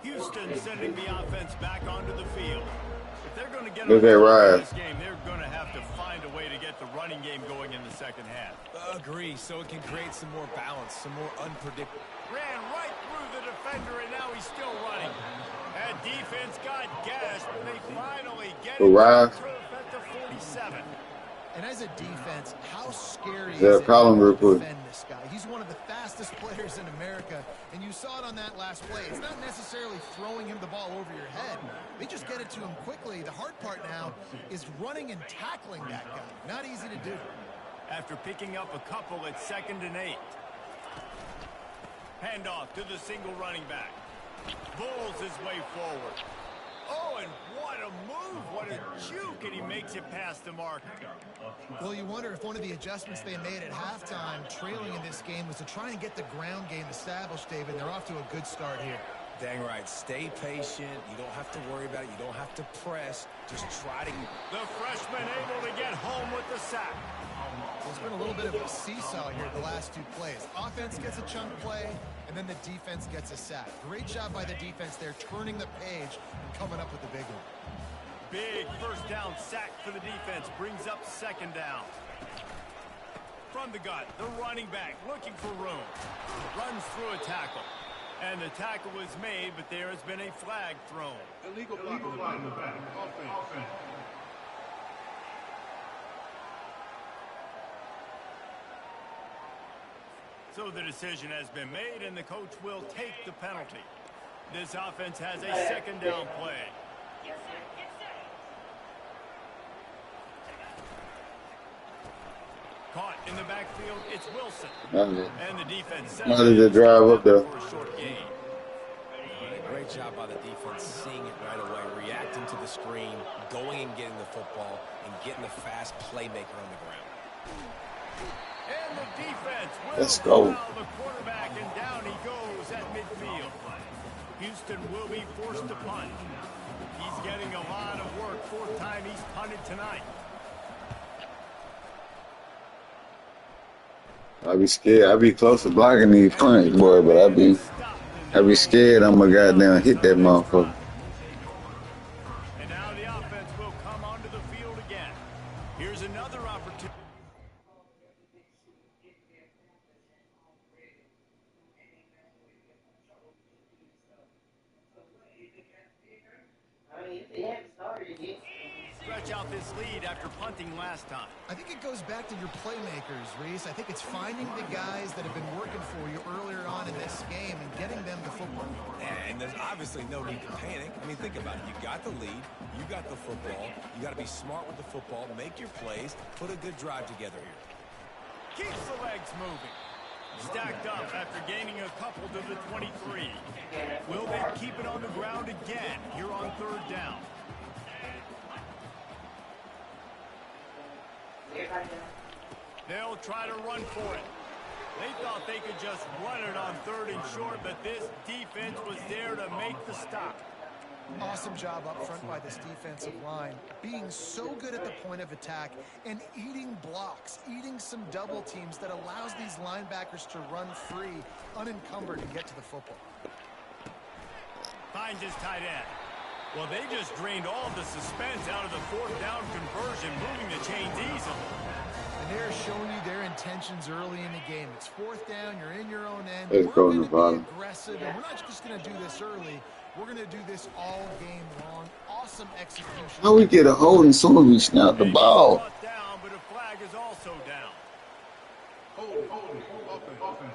Houston sending the offense back onto the field. If they're going to get on Look at top of Rise. this game, they're going to have to find a way to get the running game going in the second half. Agree, so it can create some more balance, some more unpredictable. Ran right through the defender, and now he's still running. That defense got gashed, but they finally get it Rise. at the 47. And as a defense, how scary Yeah, is it call him to real quick. defend this guy? He's one of the fastest players in America, and you saw it on that last play. It's not necessarily throwing him the ball over your head. They just get it to him quickly. The hard part now is running and tackling that guy. Not easy to do. After picking up a couple at 2nd and 8. Handoff to the single running back. Bulls his way forward. Oh, and what a move, what a juke, and he makes it past the marker. Well, you wonder if one of the adjustments they made at halftime, trailing in this game, was to try and get the ground game established, David. They're off to a good start here. Dang right. Stay patient. You don't have to worry about it. You don't have to press. Just try to... The freshman able to get home with the sack. It's been a little bit of a seesaw here the last 2 plays. Offense gets a chunk play, and then the defense gets a sack. Great job by the defense there, turning the page and coming up with the big one. Big first down sack for the defense. Brings up 2nd down. From the gut, the running back looking for room. Runs through a tackle. And the tackle was made, but there has been a flag thrown. Illegal block in the back. Offense. So the decision has been made, and the coach will take the penalty. This offense has a 2nd down play. Caught in the backfield, it's Wilson. And the defense How did they drive up there? for a short gain. Great job by the defense, seeing it right away, reacting to the screen, going and getting the football, and getting the fast playmaker on the ground. And the defense will Let's go. corral the quarterback, and down he goes at midfield. Houston will be forced to punt. He's getting a lot of work. 4th time he's punted tonight. I be scared. I be close to blocking these punts, boy, but I be scared I'm gonna goddamn hit that motherfucker. And now the offense will come onto the field again. Here's another opportunity. I mean, if they haven't started yet. Stretch out this lead after punting last time. I think it goes back to your playmakers, Reese. I think it's finding the guys that have been working for you earlier on in this game and getting them the football. And there's obviously no need to panic. I mean, think about it. You got the lead. You got the football. You got to be smart with the football. Make your plays. Put a good drive together here. Keeps the legs moving. Stacked up after gaining a couple to the 23. Will they keep it on the ground again here on 3rd down? They'll try to run for it. They thought they could just run it on 3rd and short, but this defense was there to make the stop. Awesome job up front by this defensive line, being so good at the point of attack and eating blocks, eating some double teams that allows these linebackers to run free, unencumbered, and get to the football. Finds his tight end. Well, they just drained all the suspense out of the 4th down conversion, moving the chains easily. And they're showing you their intentions early in the game. It's 4th down, you're in your own end. Let's We're go, going to Nevada. be aggressive, and we're not just going to do this early. We're going to do this all game long. Awesome execution. How we get a hold as soon as we snap the ball? Down, but a flag is also down. Hold. Offense.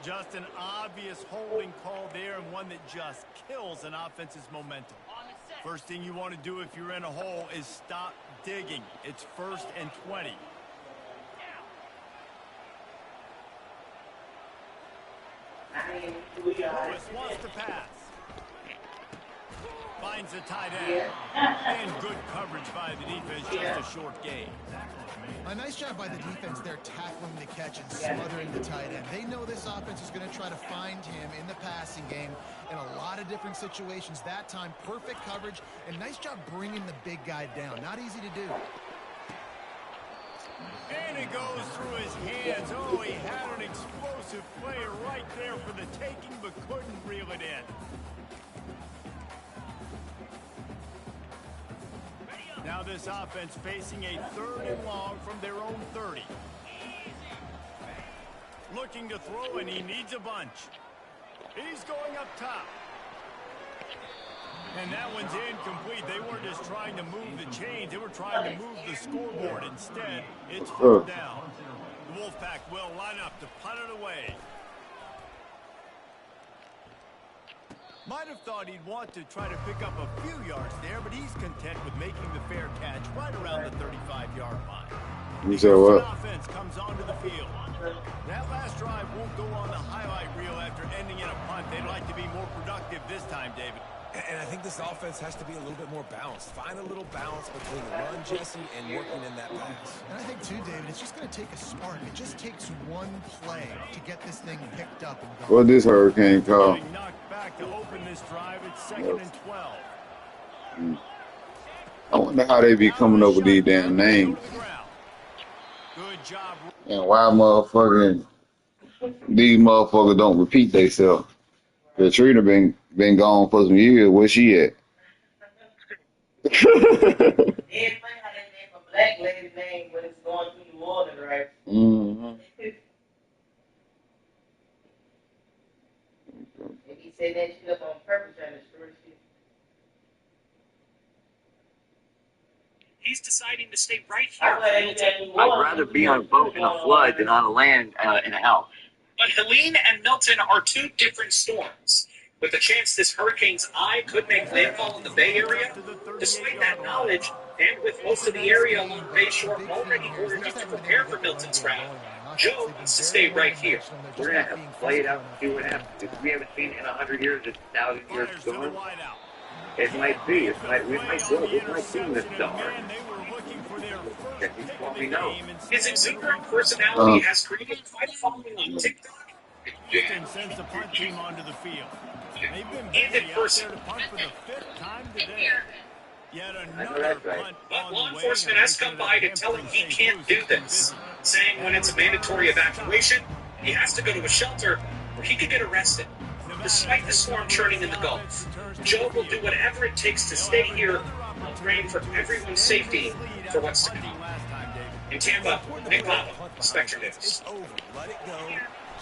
Just an obvious holding call there, and one that just kills an offense's momentum. First thing you want to do if you're in a hole is stop digging. It's 1st and 20. Lewis wants to pass. finds the tight end. And good coverage by the defense, just a short gain. A nice job by the defense there tackling the catch and smothering the tight end. They know this offense is going to try to find him in the passing game in a lot of different situations. That time, perfect coverage, and nice job bringing the big guy down. Not easy to do. And it goes through his hands. Oh, he had an explosive player right there for the taking, but couldn't reel it in. Now this offense facing a 3rd and long from their own 30. Looking to throw, and he needs a bunch. He's going up top. And that one's incomplete. They weren't just trying to move the chains. They were trying to move the scoreboard. Instead, it's 4th down. The Wolfpack will line up to punt it away. Might have thought he'd want to try to pick up a few yards there, but he's content with making the fair catch right around the 35-yard line. You said what? Offense comes onto the field. That last drive won't go on the highlight reel after ending in a punt. They'd like to be more productive this time, David. And I think this offense has to be a little bit more balanced. Find a little balance between the run, Jesse, and working in that pass. And I think, too, David, it's just going to take a spark. It just takes one play to get this thing picked up and going. What this hurricane called? Knocked back to open this drive. It's 2nd and 12. I wonder how they be coming up with these damn names. Good job. And why these motherfuckers don't repeat themselves. Katrina been gone for some years. Where she at? It's funny how they name a black lady's name when it's going through New Orleans, right? Mm-hmm. And he said that shit up on purpose trying to destroy shit. He's deciding to stay right here. I'd rather be on a boat in a flood than on a land in a house. But Helene and Milton are 2 different storms, with the chance this hurricane's eye could make landfall in the Bay Area. Despite that knowledge, and with most of the area along the Bay Shore already ordered up to prepare for Milton's route, Joe wants to stay right here. We're going to have to play it out and see what happens. If we haven't seen it in 100 years, it's 1,000 years storm. It might be. We might see this storm. We know. His exuberant personality has created quite a following on TikTok. Sends the punt team onto the field. They've been And in person. to punt for the 5th time today. Yet another that's right. punt But on law the way, enforcement has come by to tell him he can't do this, saying when it's a mandatory evacuation, he has to go to a shelter or he could get arrested. Despite the storm churning in the Gulf, Joe will do whatever it takes to stay here while praying for everyone's safety for what's to come. In Tampa, Nick Papa, Spectre News. It's over. Let it go.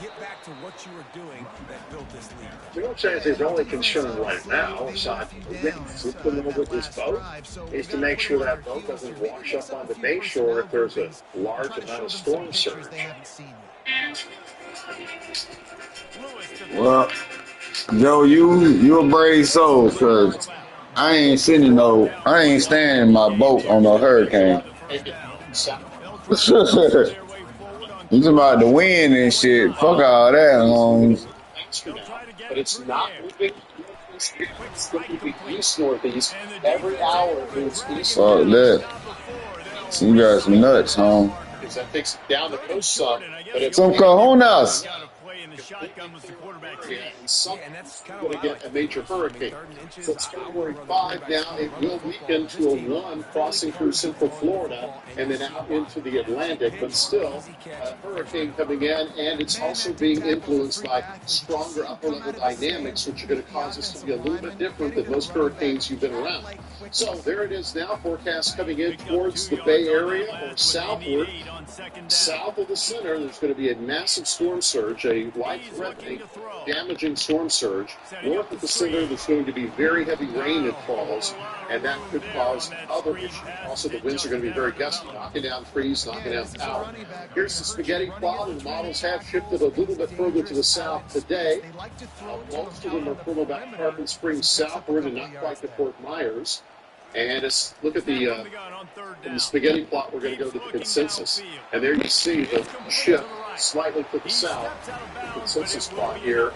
Get back to what you were doing that built this lead. You know, says his only concern right now, aside from getting flipping over this boat, is to make sure that boat doesn't wash up on the bay shore if there's a large amount of storm surge. Well, Joe, you a brave soul, cause I ain't staying in my boat on no hurricane. You talking about the wind and shit? Fuck all that. But it's not moving it's moving east northeast. Every hour it moves east. Fuck that. You got some nuts, home. Because that takes it down the coast some, but it's some cojones. And some going to get a major hurricane. So it's Category 5 now. It will weaken to a 1 crossing through central Florida and then out into the Atlantic. But still, a hurricane coming in, and it's also being influenced by stronger upper-level dynamics, which are going to cause us to be a little bit different than most hurricanes you've been around. So there it is now. Forecast coming in towards the Bay Area or southward. South of the center, there's going to be a massive storm surge, a life-threatening, damaging storm surge. North of the center, there's going to be very heavy rain that falls, and that could cause other issues. Also, the winds are going to be very gusty, knocking down trees, knocking down power. Here's the spaghetti cloud, and the models have shifted a little bit further to the south today. Most of them are further back Tarpon Springs southward and not quite to Fort Myers. And look at the in the spaghetti plot, we're going to go to the consensus. And there you see the shift slightly to the south, the consensus plot here.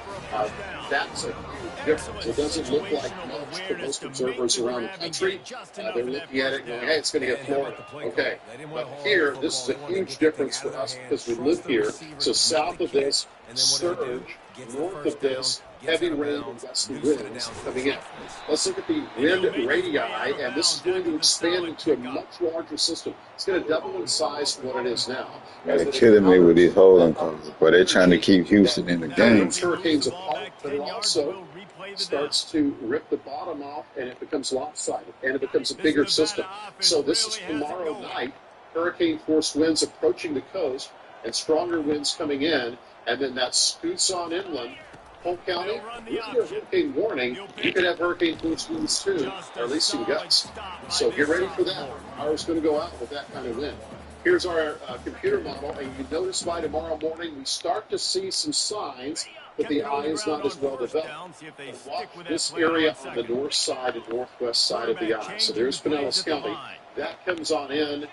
That's a huge difference. It doesn't look like much to most observers around the country. They're looking at it and going, hey, it's going to get Florida. Okay. But here, this is a huge difference for us because we live here. So south of this, surge. North of this, heavy rain and gusty winds coming in. Let's look at the wind radii, and this is going to expand into a much larger system. It's going to double in size from what it is now. They're killing me with these holding calls, but they're trying to keep Houston in the game. Hurricanes apart, but it also starts to rip the bottom off, and it becomes lopsided, and it becomes a bigger system. So this is tomorrow night, hurricane-force winds approaching the coast, and stronger winds coming in, and then that scoots on inland. Polk County, with your hurricane warning, you could have hurricane-force winds too, or at least some gusts. So get ready for that. Power's going to go out with that kind of wind. Here's our computer model, and you notice by tomorrow morning we start to see some signs that the eye is not as well developed. Watch this area on the north side and northwest side of the eye. So there's Pinellas County. That comes on in,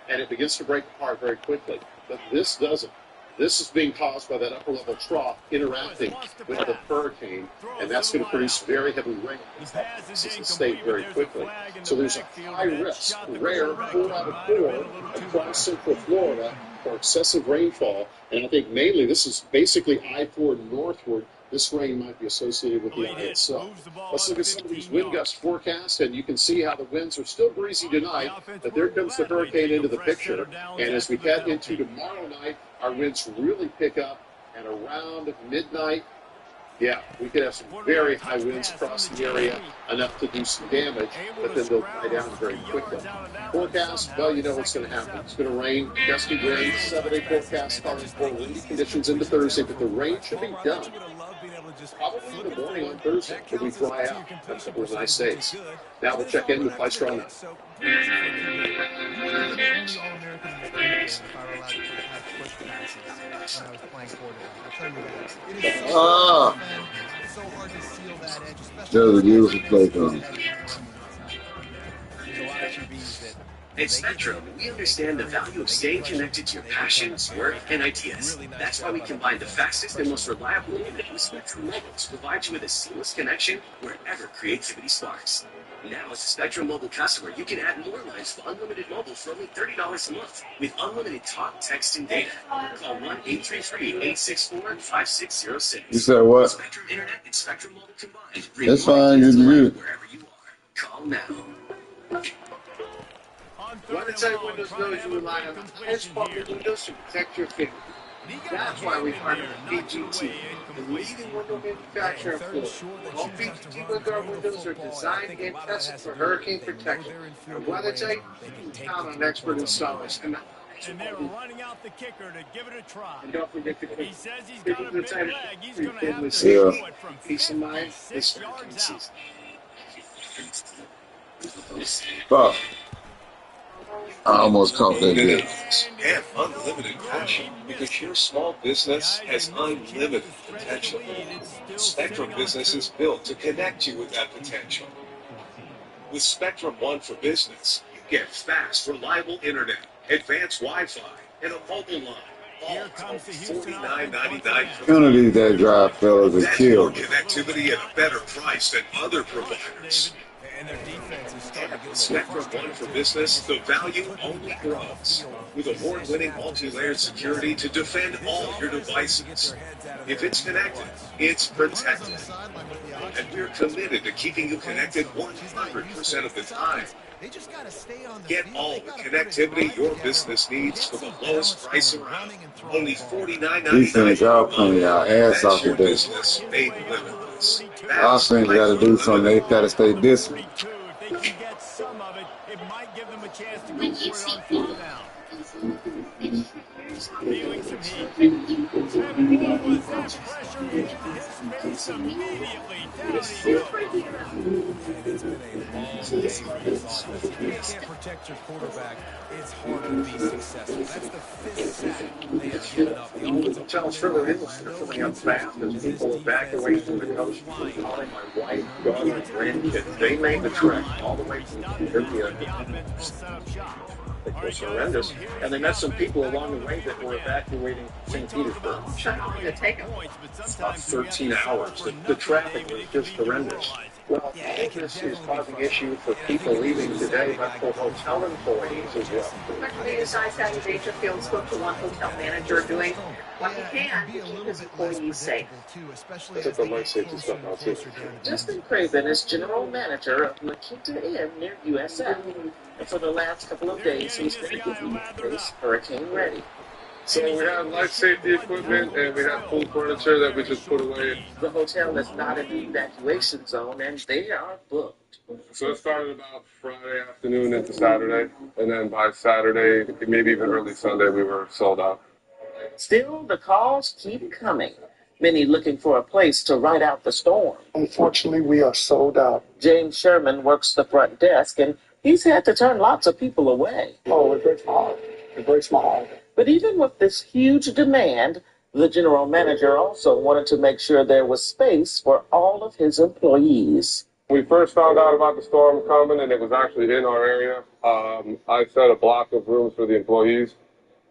and it begins to break apart very quickly. But this doesn't. This is being caused by that upper-level trough interacting with the hurricane, and that's going to produce very heavy rain. This is the state very quickly. So there's a high risk, rare 4 out of 4 across central Florida for excessive rainfall, and I think mainly this is basically I-4 northward. This rain might be associated with the eye itself. Let's look at some of these wind gust forecasts, and you can see how the winds are still breezy tonight, but there comes the hurricane into the picture. And as we head into tomorrow night, our winds really pick up, and around midnight, yeah, we could have some very high winds across the area, enough to do some damage, but then they'll die down very quickly. Forecast, well, you know what's going to happen. It's going to rain, gusty winds, 7-day forecast calling for windy conditions into Thursday, but the rain should be done probably in the morning on Thursday. It'll be dry out. A couple of nice days. Now we'll check in with Fly Strong now. That was a beautiful play for him. At Spectrum, we understand the value of staying connected to your passions, work, and ideas. That's why we combine the fastest and most reliable internet with Spectrum Mobile to provide you with a seamless connection wherever creativity sparks. Now, as a Spectrum Mobile customer, you can add more lines for unlimited mobile for only $30 a month with unlimited talk, text, and data. Call 1-833-864-5606. You said what? Spectrum Internet and Spectrum Mobile combined. That's fine. You do. Wherever you are. Call now. One of the Windows knows you rely on the highest quality windows to protect your family. That's why we partner with PGT, the leading window manufacturer in Florida. All PGT windows are designed and tested for hurricane protection. And why they say, you can count on expert installers. And they're running out the kicker to give it a try. And don't forget to He says he's got a big leg. He's going to have to Yeah. do it from peace of mind 6 yards out. Fuck. I almost caught that bitch. Have unlimited passion because your small business has unlimited potential. Spectrum Business is built to connect you with that potential. With Spectrum One for Business, you get fast, reliable internet, advanced Wi-Fi, and a mobile line. All for $49.99. None of these that drive fellas are That's more killed. connectivity at a better price than other providers. And their defense is starting to get a little Spectrum frustrated. One for Business, the value only grows. With award-winning multi-layered security to defend all your devices. If it's connected, it's protected. And we're committed to keeping you connected 100% of the time. They just got to stay on the Get field. all They the gotta connectivity put your the business needs for the lowest price around. Only These $49.99 things y'all playing y'all ass off That's your today. business made limitless. Offense gotta do something. They gotta stay disciplined. If they can get some of it, it might give them a chance to go for it on 4th down. Feeling some heat. And boy, was that pressure in his face immediately. Down he goes. And it's been a long day for this offense. If you can't protect your quarterback, it's hard to be successful. That's the fifth sack they have given up. The offensive Further inland, they're coming up fast as people evacuate from the coast. Calling my wife, daughter, and grandkids. They made the trek all the way from India. It was horrendous. And they met some people along the way that were evacuating St. Petersburg. How long did it take them? About 13 hours. The traffic was just horrendous. Well, all this is causing issues for people leaving today, but for hotel employees as well. Secretary of Science Dangerfield spoke to one hotel manager doing what he can to keep his employees safe. That's the life safety stuff now, too. Justin Craven is general manager of Makita Inn near USF. And for the last couple of days, he's been keeping the place hurricane ready. So we have life safety equipment and we have full furniture that we just put away. The hotel is not in the evacuation zone and they are booked. So it started about Friday afternoon into Saturday, and then by Saturday, maybe even early Sunday, we were sold out. Still, the calls keep coming. Many looking for a place to ride out the storm. Unfortunately, we are sold out. James Sherman works the front desk and he's had to turn lots of people away. Oh, it breaks my heart. It breaks my heart. But even with this huge demand, the general manager also wanted to make sure there was space for all of his employees. We first found out about the storm coming, and it was actually in our area. I set a block of rooms for the employees,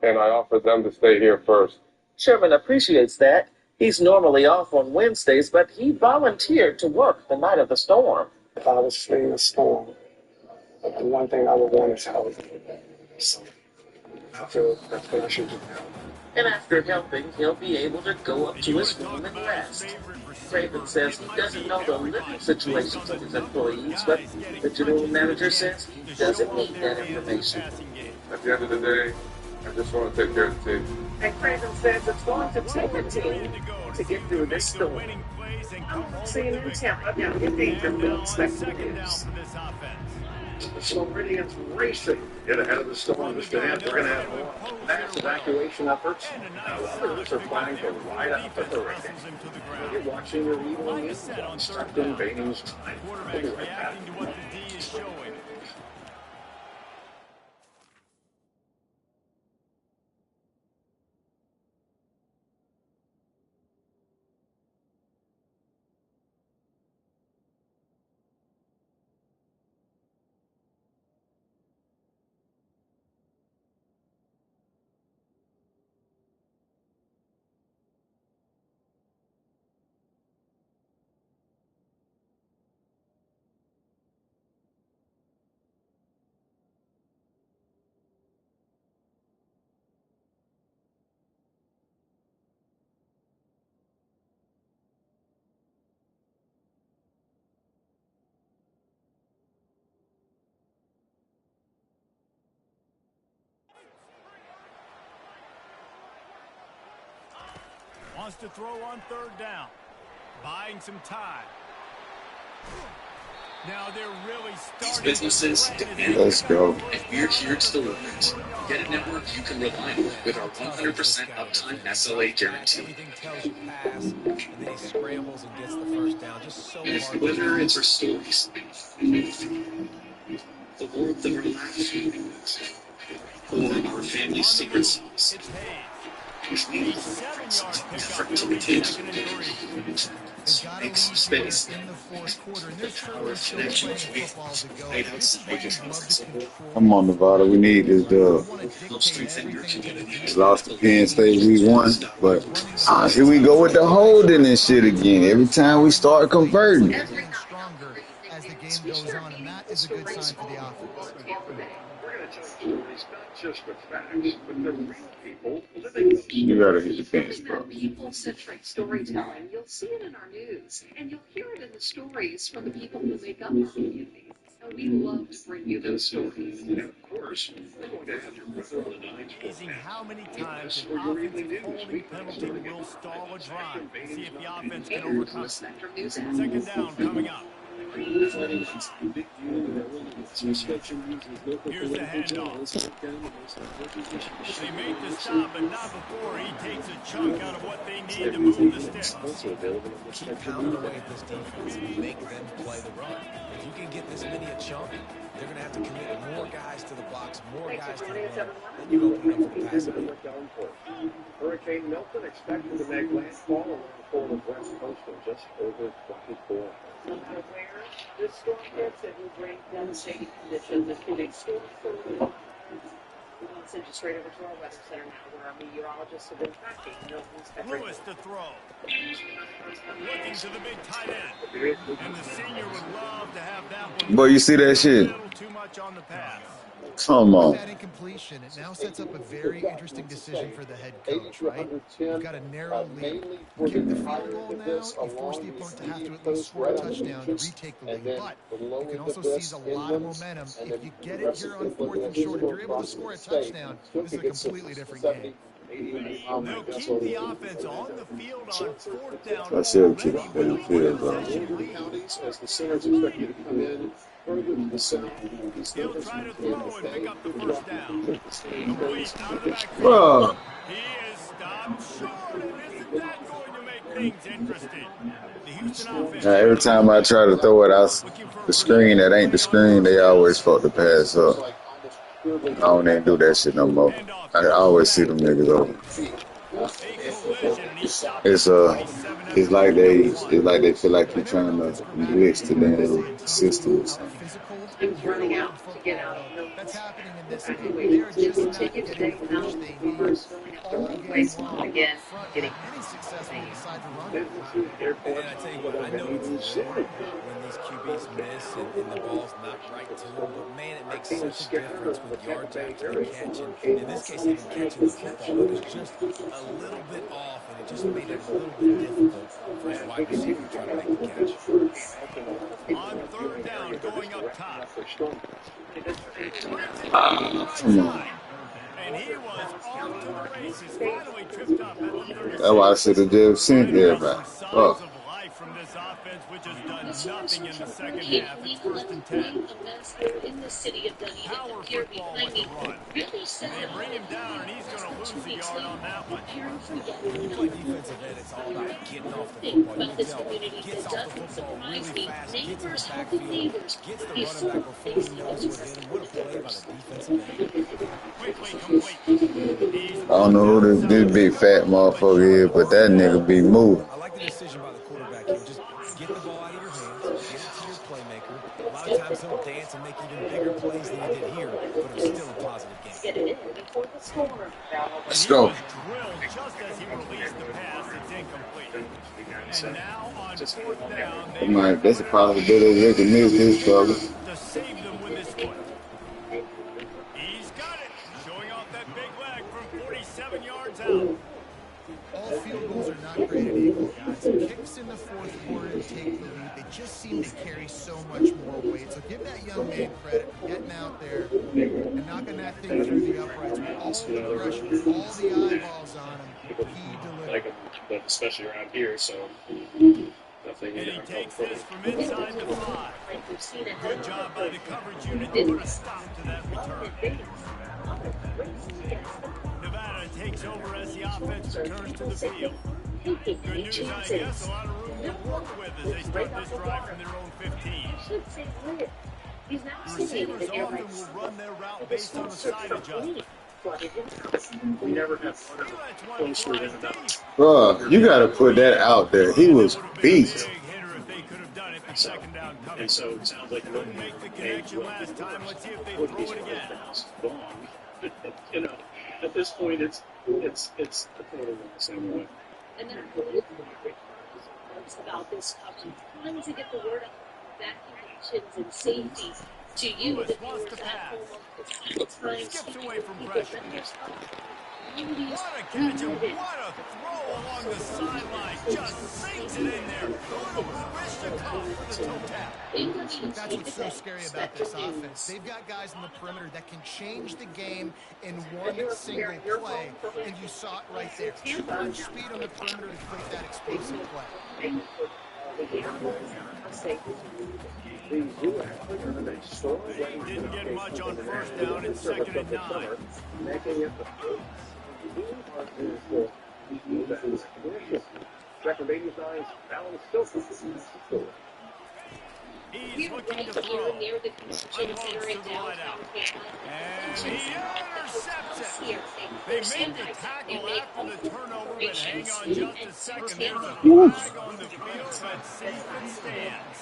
and I offered them to stay here first. Sherman appreciates that. He's normally off on Wednesdays, but he volunteered to work the night of the storm. If I was fleeing a storm, the one thing I would want is help. So I feel that's what I should do now. And after helping, he'll be able to go up to his room and rest. Craven says he doesn't know the living situations of his employees, but the general manager says he doesn't need that information. At the end of the day, I just want to take care of the team. And Craven says it's going to take a team to get through this storm. I'm seeing in Tampa down in Dangerfield, expect the news. Floridians racing to get ahead of the storm. We're going to have more mass evacuation efforts. Now, others are planning to ride out the hurricane. You're watching your evening news on Stockton Baining's Time. We'll be right back. Wants to throw on third down. Buying some time. Now they're really starting. These businesses demand. Let's go. And we're here to deliver it. Get a network you can rely on with our 100% uptime SLA guarantee. Everything tells you pass, and then he scrambles and gets the first down. Just so hard. Whether it's our stories, the warmth of our laughter, or our family's secret sauce. Make some space. The power of connections right outside. Come on, Nevada. We need this dub. Help strengthen your community. Lost to Penn State week 1, but here we go with the holding and shit again. Every time we start converting. As the game goes on, and that is a good sign for the offense. We're going to tell stories, not just the facts, but the real people living those. You gotta hit your pants, bro. People-centric storytelling. You'll see it in our news, and you'll hear it in the stories from the people who make up our communities. And we love to bring you those stories. And of course, we're going to have your brother on the nines Amazing how many times an offensive holding penalty will stall a drive. See if the offense can overcome. Spectrum News app. Second down coming up. Here's the handoff. They made the stop, but not before he takes a chunk out of what they need to move the sticks. Keep pounding away at this defense and make them play the run. If you can get this many a chunk, they're going to have to commit more guys to the box, more guys to the run. Then you open up for the passing game. Hurricane Milton expected to make landfall along the Florida West Coast in just over 24 hours. No matter where this storm hits, it will bring devastating conditions, including storm surge. We want to send you straight over to our weather center now, where our meteorologists have been tracking Milton's every Lewis to throw. Looking to the big tight end. And the senior would love to have that one. Boy, you see that shit? A little too much on the pass. Come on. That incompletion, it now sets up a very interesting decision for the head coach, right? You've got a narrow lead. You kick the field goal now, you force the opponent to have to at least score a touchdown to retake the lead. But you can also seize a lot of momentum. If you get it here on 4th and short, if you're able to score a touchdown, this is a completely different game. They'll keep the offense on the field on 4th down. I said keep it in the field, bro. Counties, as the centers expect you to come in further to the south. He'll try to throw and pick up the first down. Complete out of the backfield. Bro. He is stopped short, and isn't that going to make things interesting? The Houston offense. Every time I try to throw it out the screen that ain't the screen, they always fuck the pass up. I don't even do that shit no more. I always see them niggas over. It's like they feel like you're trying to glitch the damn system or something. He was running out to get out of the That's happening in this game. They're just not getting the finish they need all game long. Again, getting any success when they decide to run. And I tell you what, I know it's rare when these QBs miss and the ball's not right to them, but man, it makes such a difference with yards after the catch. And in this case, even catching the football, it was just a little bit off, and it just made it a little bit difficult for his wide receiver to try to make the catch. On 3rd down, going up top. And he was off to the races. Finally tripped up at the 36. That's why I should have just sent everybody. Signs of life from this offense, which has done nothing in the second half. It's 1st and 10. in the city of Dunedin. Power Here football behind with me, the run. really set They bring him down, and he's going to lose a yard on that one. When you play defensive end, it's all about getting off the football. You can tell, gets off the football really fast, gets in the backfield, gets the running back before he knows what hit him. What a play by the defensive end. Quickly complete. I don't know who this big fat motherfucker is, but that nigga be moving. I like the decision by the quarterback here. Just get the ball out of your hands, get it to your playmaker. A lot of times he'll dance and make even bigger plays than he did here, but it was still a positive game. Get it in before the storm. Let's go. Drilled just as he released the pass. It's incomplete. And now on 4th down, That's a possibility they can miss this, brother. to save them with his foot. He's got it. Showing off that big leg from 47 yards out. All field goals are not created equal, guys. Kicks in the 4th quarter and take the lead. They just seem to carry so much more weight. So give that young man credit for getting out there and knocking that thing through the uprights with all the pressure, with all the eyeballs on him. He delivered. But especially around here, so nothing. And he takes this from inside the 5. Good job by the coverage unit to put a stop to that return. Nevada takes over as the offense returns to the field. Good news, I guess, a lot of room to work with as they start this drive from their own 15. Receivers often will run their route based on a side adjustment. We never have one closer than enough. Bro, you gotta put that out there. He was beat. And so it sounds like couldn't make the connection last time. Let's see if they throw it again. You know, at this point, it's a total the same way. And then I'm really about this coverage, trying to get the word out back connections and safety to you, the viewers at home. Skips away from pressure. What a catch and what a throw along the sideline. Just sinks it in there. A little wrist to come for the toe tap. That's what's so scary about this offense. They've got guys in the perimeter that can change the game in one single play, and you saw it right there. Too much speed on the perimeter to create that explosive play. The zoo actually earned a store They didn't get much on first down. It's 2nd and 9. making it the first zoo partners for that recognition. Second 89's Alan Silver. He's looking to throw. Unloads to the right out. And he intercepts it. They make the tackle after the turnover, but hang on just a second. There's a flag on the field, but safe and stands.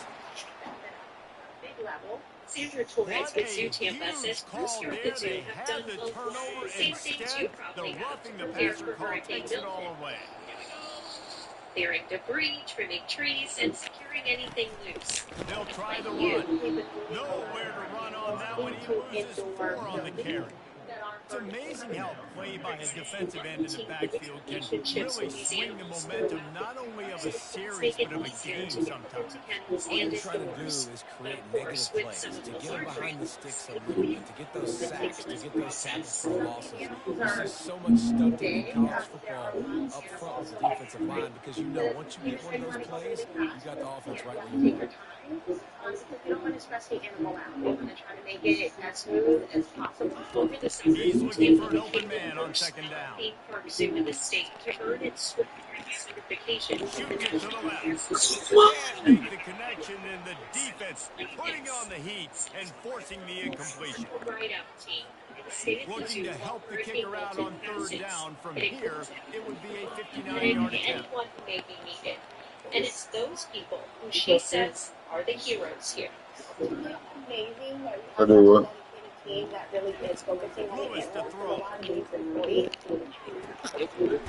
Sandra Torres with Zoo Tampa Huge says crews call here at there. the zoo They have had done the a lot turnover. of the same things you Instead, the probably have roughing to the prepare passer for call Hurricane takes it all Milton. away. Clearing debris, trimming trees, and securing anything loose. They'll try the run. Nowhere to run on that one. He loses 4 on the carry. It's amazing how play by a defensive end in the backfield can really swing the momentum not only of a series but of a game sometimes. All you're trying to do is create negative plays, to get them behind the sticks a little bit, to get those sacks, to get those tackles for losses. You see so much stunting in college football up front with the defensive line because you know once you get one of those plays, you got the offense right where you want it. You don't want to stress the animal out. You want to try to make it as smooth as possible. Over the summer, He's looking for an open man on 2nd down. Theme park zoo in the state to earn its certification. Shoots it to the left. Can't make the connection, and the defense putting on the heat and forcing the incompletion. Right out, team. Looking to help the kicker out on 3rd down. From here, it would be a 59-yard attempt. Anyone who may be needed. And it's those people who she says are the heroes here. Amazing. Team that really is focusing on Lewis to throw. employees.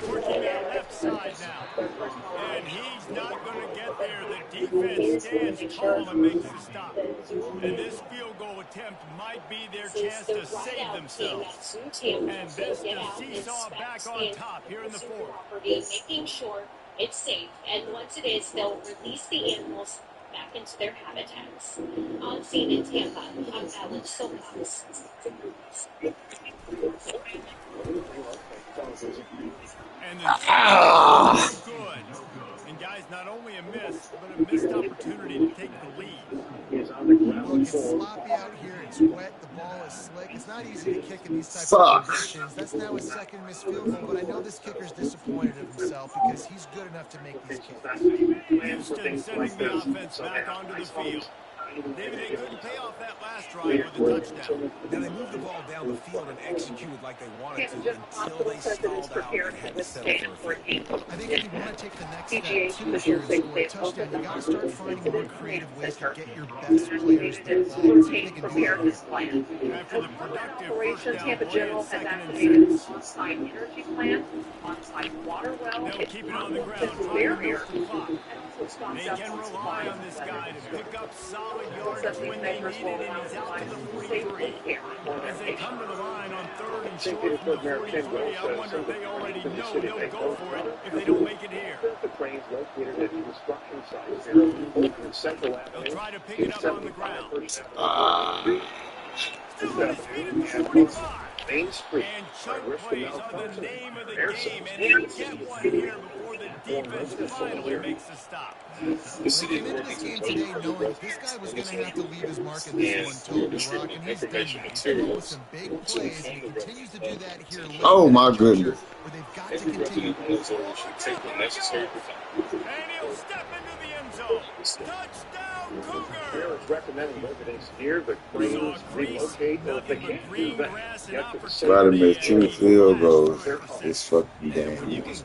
Working that left side now. And he's not going to get there. The defense stands tall and makes the stop. And this field goal attempt might be their chance to save themselves. And this the seesaw back on top here in the 4th. Making sure it's safe. And once it is, they'll release the animals back into their habitats. On scene in Tampa, I'm Alan Silcox. And the good. And guys, not only a miss, but a missed opportunity to take the lead. Look, it's sloppy out here. It's wet. The ball is slick. It's not easy to kick in these types of conditions. That's now his 2nd missed field goal, but I know this kicker's disappointed of himself because he's good enough to make these kicks. Houston sending the offense back onto the field. David, they couldn't pay off that last drive with a touchdown. Now they moved the ball down the field and executed like they wanted to until they stalled out and had to settle for a field. I think if you want to take the next step to here and score a touchdown, you got to start finding more creative ways to get your best players the ball. See if they can do it. After the productive first down Tampa play General at has 2nd and activated 6. an on-site energy plant, on-site water well. They'll keep it on the ground, trying to milk the clock. They can rely on this guy to pick up solid yardage when they need it, and he's out to the 43. As they come to the line on 3rd and short from the 43, I wonder if they already know they'll go for it if they don't make it here. The train's located at the construction site here in Central Avenue. They'll try to pick it up on the ground. Still on his feet at the 45. Main Street. And chunk plays are the name of the game, and they get one here before the defense finally makes the stop. The city came into this game today knowing that this guy was going to have to leave his mark in this one, Toby Rock, and he's done that. He's come up with some big plays, and he continues to do that here late. Oh my goodness. Where they've got to continue. And he'll step into the end zone. Touchdown, Cougar! Recommending residents near the cranes relocate or if they can't do that. Get to the Try to make 2 field goals. This fucking game. Plays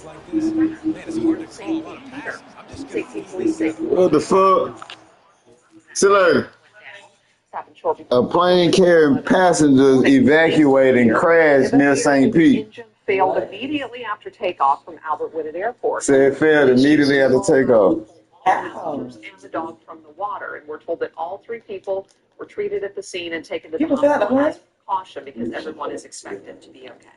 like this, man, it's hard to call a lot of passes. I'm just going to What the fuck? See you later. A plane carrying passengers evacuating crash near St. Pete. Failed immediately after takeoff from Albert Whitted Airport. Say it failed immediately after takeoff. And the dog from the water, and we're told that all 3 people were treated at the scene and taken to the hospital as caution because everyone is expected to be okay.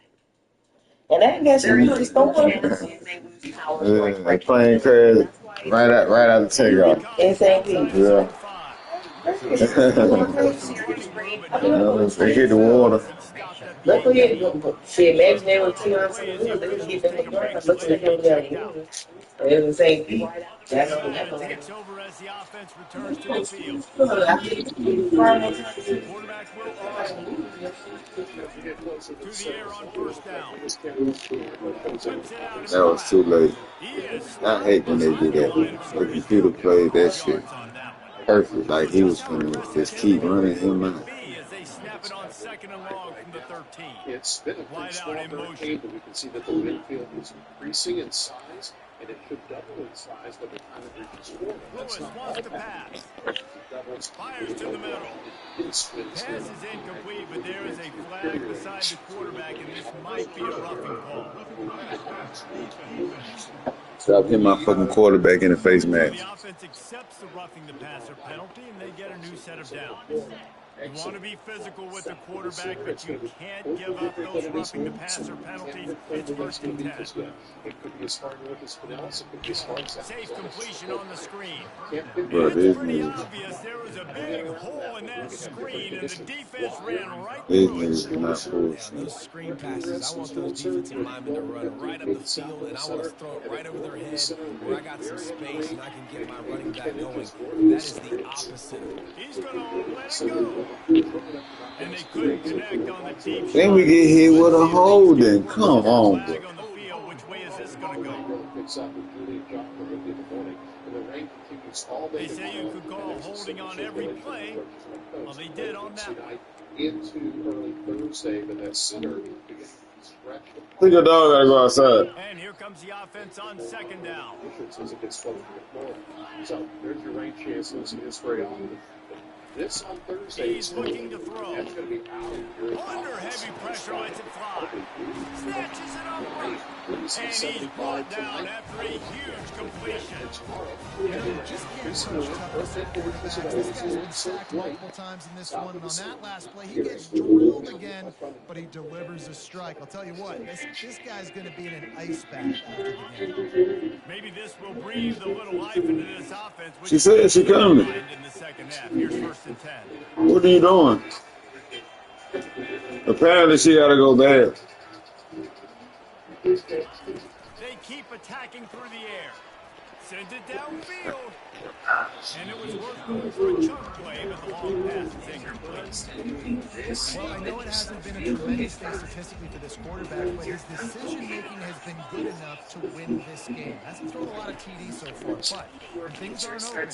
And I guess you really stole it. Yeah, the plane crashed right out the takeoff. In St. Pete. Yeah. They hit the water. Luckily, see, imagine they were 2 hours in the woods. They would get them the ground looking at him down. It was saying, that's on that. Takes over as the offense returns to the field. Quarterback will to the air on first down. Whips it out in That the was too late. I hate when they do that. The computer played that shit perfect. Like he was gonna just keep running him out. as they snap it on second and long from the 13. It's been a pretty small hurricane, but we can see that the wind field is increasing in size, and it could double in size by the time it reaches Florida. Lewis wants to pass. Fires to the middle. Pass is incomplete, but there is a flag beside the quarterback, and this might be a roughing call. Stop hitting my fucking quarterback in the face, man. The offense accepts the roughing the passer penalty, and they get a new set of downs. You want to be physical with the quarterback, but you can't give up those roughing the passer penalties. It's first and 10. It could be as far north as Pinellas. It could be as far as safe completion on the screen. Bro, It's pretty obvious there was a big hole in that screen, and the defense ran right through it. Those screen passes, I want those defensive linemen to run right up the field, and I want to throw it right over their head where I got some space and I can get my running back going. That is the opposite. He's going to let it go. And they couldn't connect on the deep. Then we get hit with a holding. Come on, bro. On the field, which way is this going to go? They say you could call holding on every play. Well, they did on that one. Into early Thursday, but that center stretched. I think your dog gotta go outside. And here comes the offense on second down. So there's your rain chances. It's very often. This on Thursday. He's looking to throw. That's going to be out. Under heavy pressure, lets it fly. Snatches it up. And he's brought down after a huge completion. Just can't coach tough to quarterbacks. This guy's been sacked multiple times in this one. And on that last play, he gets drilled again, but he delivers a strike. I'll tell you what, this guy's going to be in an ice bath after the game. Maybe this will breathe a little life into this offense. She said she coming. In the second half. Here's first and 10. What are you doing? Apparently she gotta go bad. They keep attacking through the air. Sends it downfield. And it was worth going for a chunk play, but the long pass is incomplete. Well, I know it hasn't been a tremendous day statistically for this quarterback, but his decision-making has been good enough to win this game. Hasn't thrown a lot of TDs so far, but when things aren't open,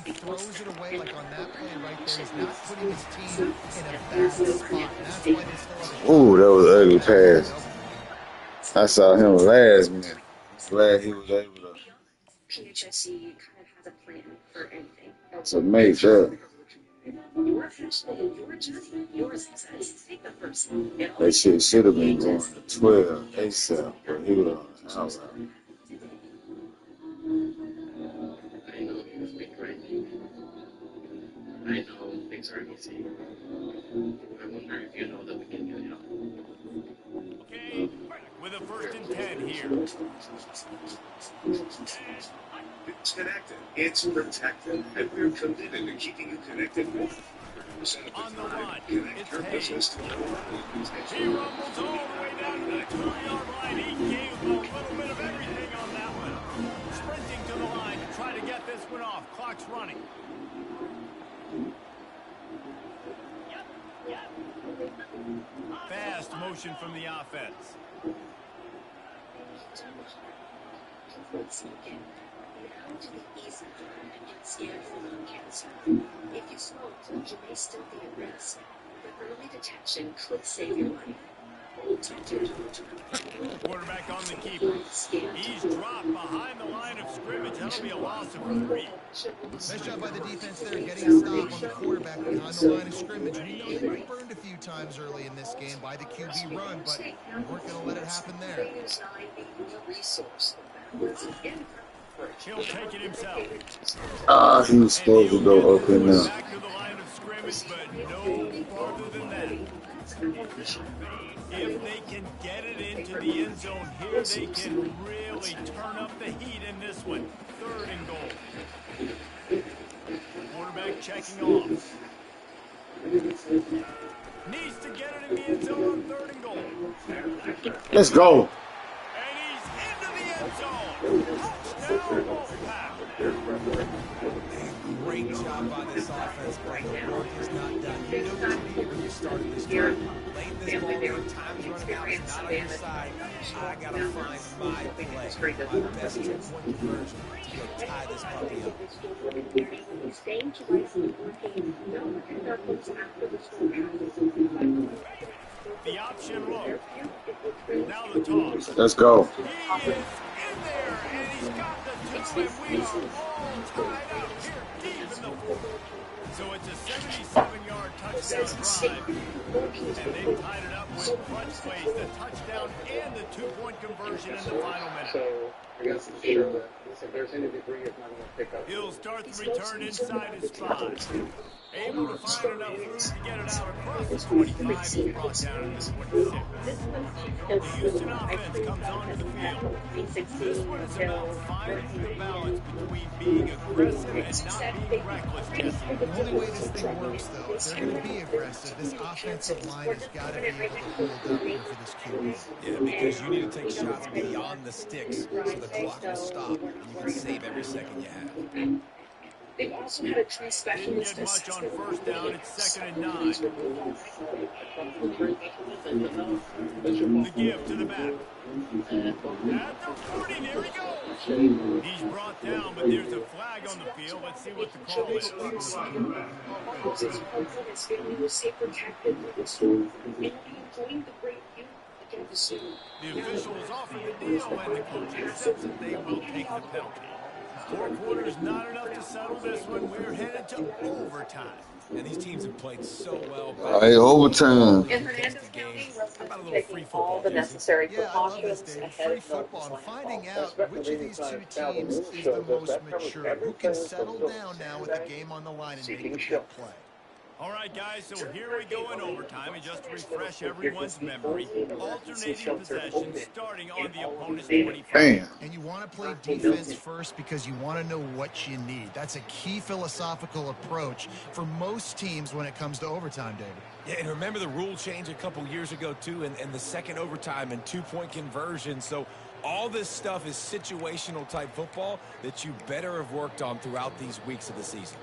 he throws it away like on that play right there. He's not putting his team in a bad spot, and that's why they still have a Ooh, that was an ugly pass. I saw him last minute. Glad he was able to. PHSE kind of has a plan for anything. To make sure. Your passion and your journey, your success. Take the first. That shit should have been going to 12 ASAP, but he was on the outside. I know you've been grinding. I know things aren't easy. I wonder if you know that we can get help. Okay, with a first and 10 here. It's connected. It's protected. And we're committed to keeping you connected 100% of the On the time. run, Connect it's your business to He rumbles all the way down to the 2-yard line. He gave a little bit of everything on that one. Sprinting to the line to try to get this one off. Clock's running. Fast motion from the offense. If you smoked, you may still be at risk, but early detection could save your life. Quarterback on the keeper. He's dropped behind the line of scrimmage. That'll be a loss of 3. Nice job by the defense there, getting a stop on the quarterback behind the line of scrimmage. We know they were burned a few times early in this game by the QB run, but they weren't going to let it happen there. He'll take it himself. He was supposed to go up in there. Back to the line of scrimmage, but no farther than that. If they can get it into the end zone here, they can really turn up the heat in this one. 3rd and goal. quarterback checking off. Needs to get it in the end zone on 3rd and goal. Let's go. And he's into the end zone. Touchdown, Wolfpack. Great job by this offense, but the work is not done. You knew what you needed when you started this drive. Late in this ball game, time's running out. It's not on your side. I got to find my play. My best 2-point conversion to go tie this puppy up. The option look. Now the toss. Let's go. He is in there, and he's got the 2, and we are all tied up here deep in the 4th. So it's a 77-yard touchdown drive, and they've tied it up with clutch plays, the touchdown and the 2-point conversion in the final minute. So I guess it's sure that if there's any degree of not going to pick up. He'll start the return inside his 5. Able to find enough room to get it out across the 25 and brought down in the 26. The Houston offense comes onto the field. This one is about finding the balance between being aggressive and not being reckless, Jesse. The only way this thing works, though, if they're going to be aggressive, this offensive line has got to be able to hold up here for this QB. Yeah, because you need to take shots beyond the sticks so the clock will stop and you can save every second you have. They've also had a true specialist. Didn't get much on 1st down. It's 2nd and 9. The give to the back. At the 40, there he goes. He's brought down, but there's a flag on the field. Let's see what the call is. His family will stay protected through the storm, and he'll be enjoying the great view again soon. The officials offer the deal, and the coach accepts that they will take the penalty. 4 quarters, not enough to settle this one. We're headed to overtime. And these teams have played so well. Hey, overtime. In Hernando County, residents taking all the necessary precautions ahead Free of football and Nova's finding out which of these 2 teams is the most mature, who can settle down now with the game on the line and make the big play. All right, guys, so here we go in overtime, and just to refresh everyone's memory, alternating possessions starting on the opponent's 25. Damn. And you want to play defense first because you want to know what you need. That's a key philosophical approach for most teams when it comes to overtime, David. Yeah, and remember the rule change a couple years ago, too, and the second overtime and 2-point conversion. So all this stuff is situational type football that you better have worked on throughout these weeks of the season.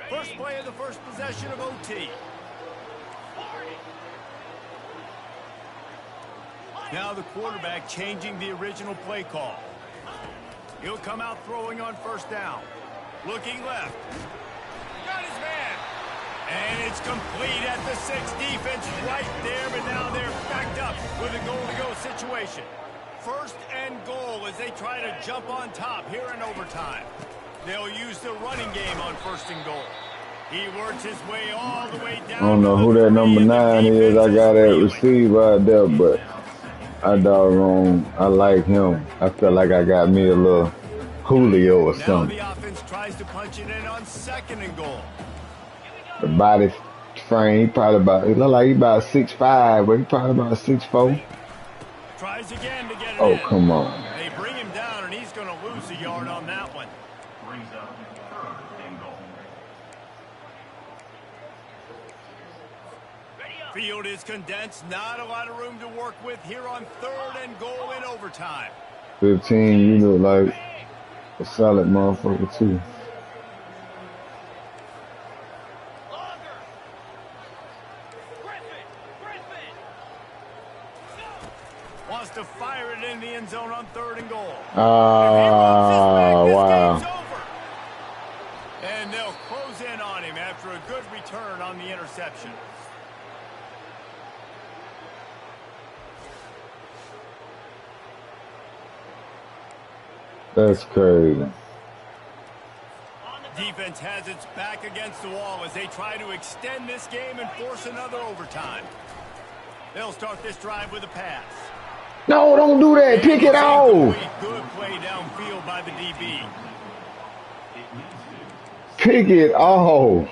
First play of the first possession of OT. Now the quarterback changing the original play call. He'll come out throwing on 1st down. Looking left. Got his man. And it's complete at the 6. Defense right there, but now they're backed up with a goal-to-go situation. 1st and goal as they try to jump on top here in overtime. They'll use the running game on 1st and goal. He works his way all the way down. I don't know who that number 9 is. I got that receiver right there, but I like him. I feel like I got me a little Julio or something. Now the offense tries to punch it in on 2nd and goal. The body frame, he look like he about 6'5", but he probably about 6'4". Tries again to get it Oh, in. come on. They bring him down, and he's going to lose a yard on that one. Field is condensed. Not a lot of room to work with here on 3rd and goal in overtime. 15, you look like a solid motherfucker, too. Wants to fire it in the end zone on 3rd and goal. Wow. And they'll close in on him after a good return on the interception. That's crazy. Defense has its back against the wall as they try to extend this game and force another overtime. They'll start this drive with a pass. No, don't do that. Pick it off. Good play downfield by the DB. Pick it off.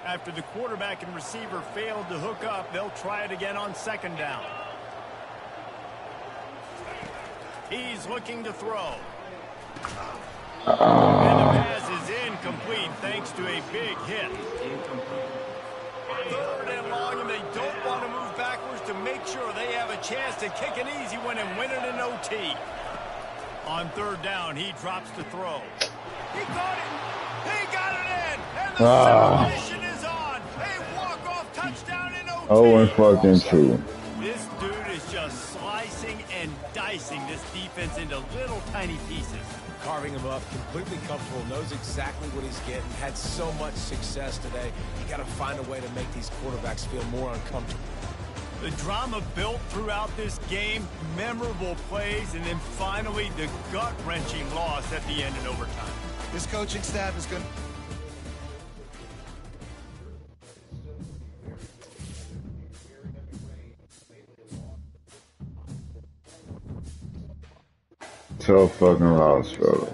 After the quarterback and receiver failed to hook up, they'll try it again on 2nd down. He's looking to throw. And the pass they don't want to move backwards to make sure they have a chance to kick an easy one and win it in OT. On third down, he drops to throw. He got it. He got it in. And the celebration is on. A walk-off touchdown in OT. Oh, and fucking two. This dude is just slicing and dicing this defense into little tiny pieces. Carving him up, completely comfortable, knows exactly what he's getting, had so much success today. You got to find a way to make these quarterbacks feel more uncomfortable. The drama built throughout this game, memorable plays, and then finally the gut-wrenching loss at the end in overtime. This coaching staff is going to... Tough fucking loss, fellas.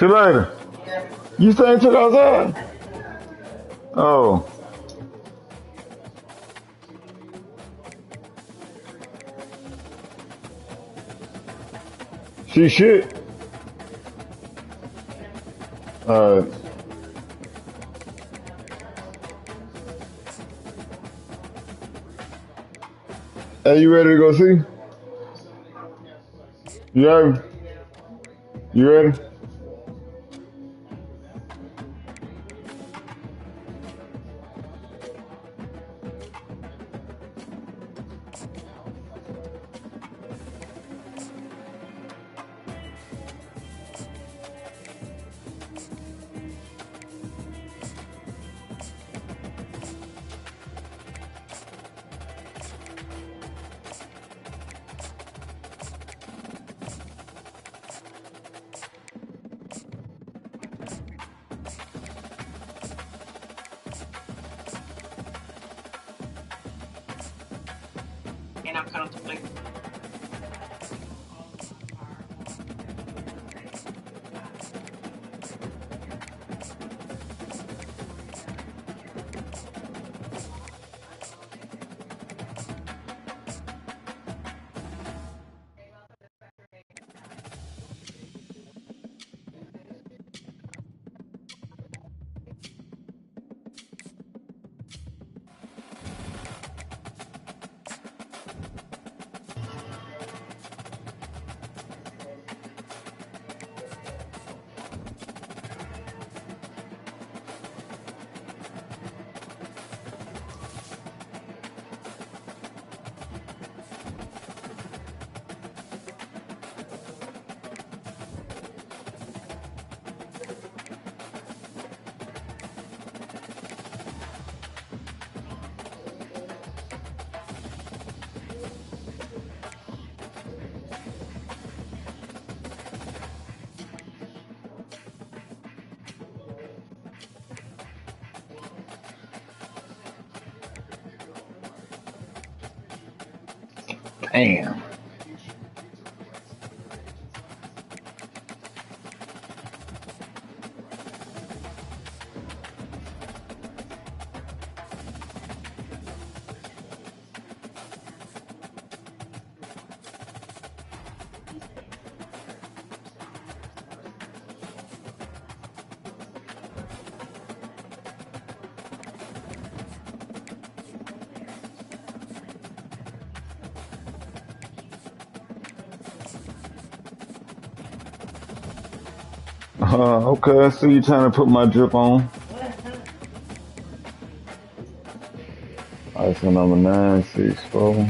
See you later. You staying took outside? Oh. She shit. Hey, you ready to go see? You ready? You ready? And I'm comfortably. Damn. Okay, I see you trying to put my drip on. Ice number 964.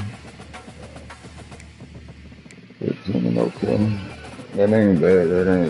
15 okay. That ain't bad. That ain't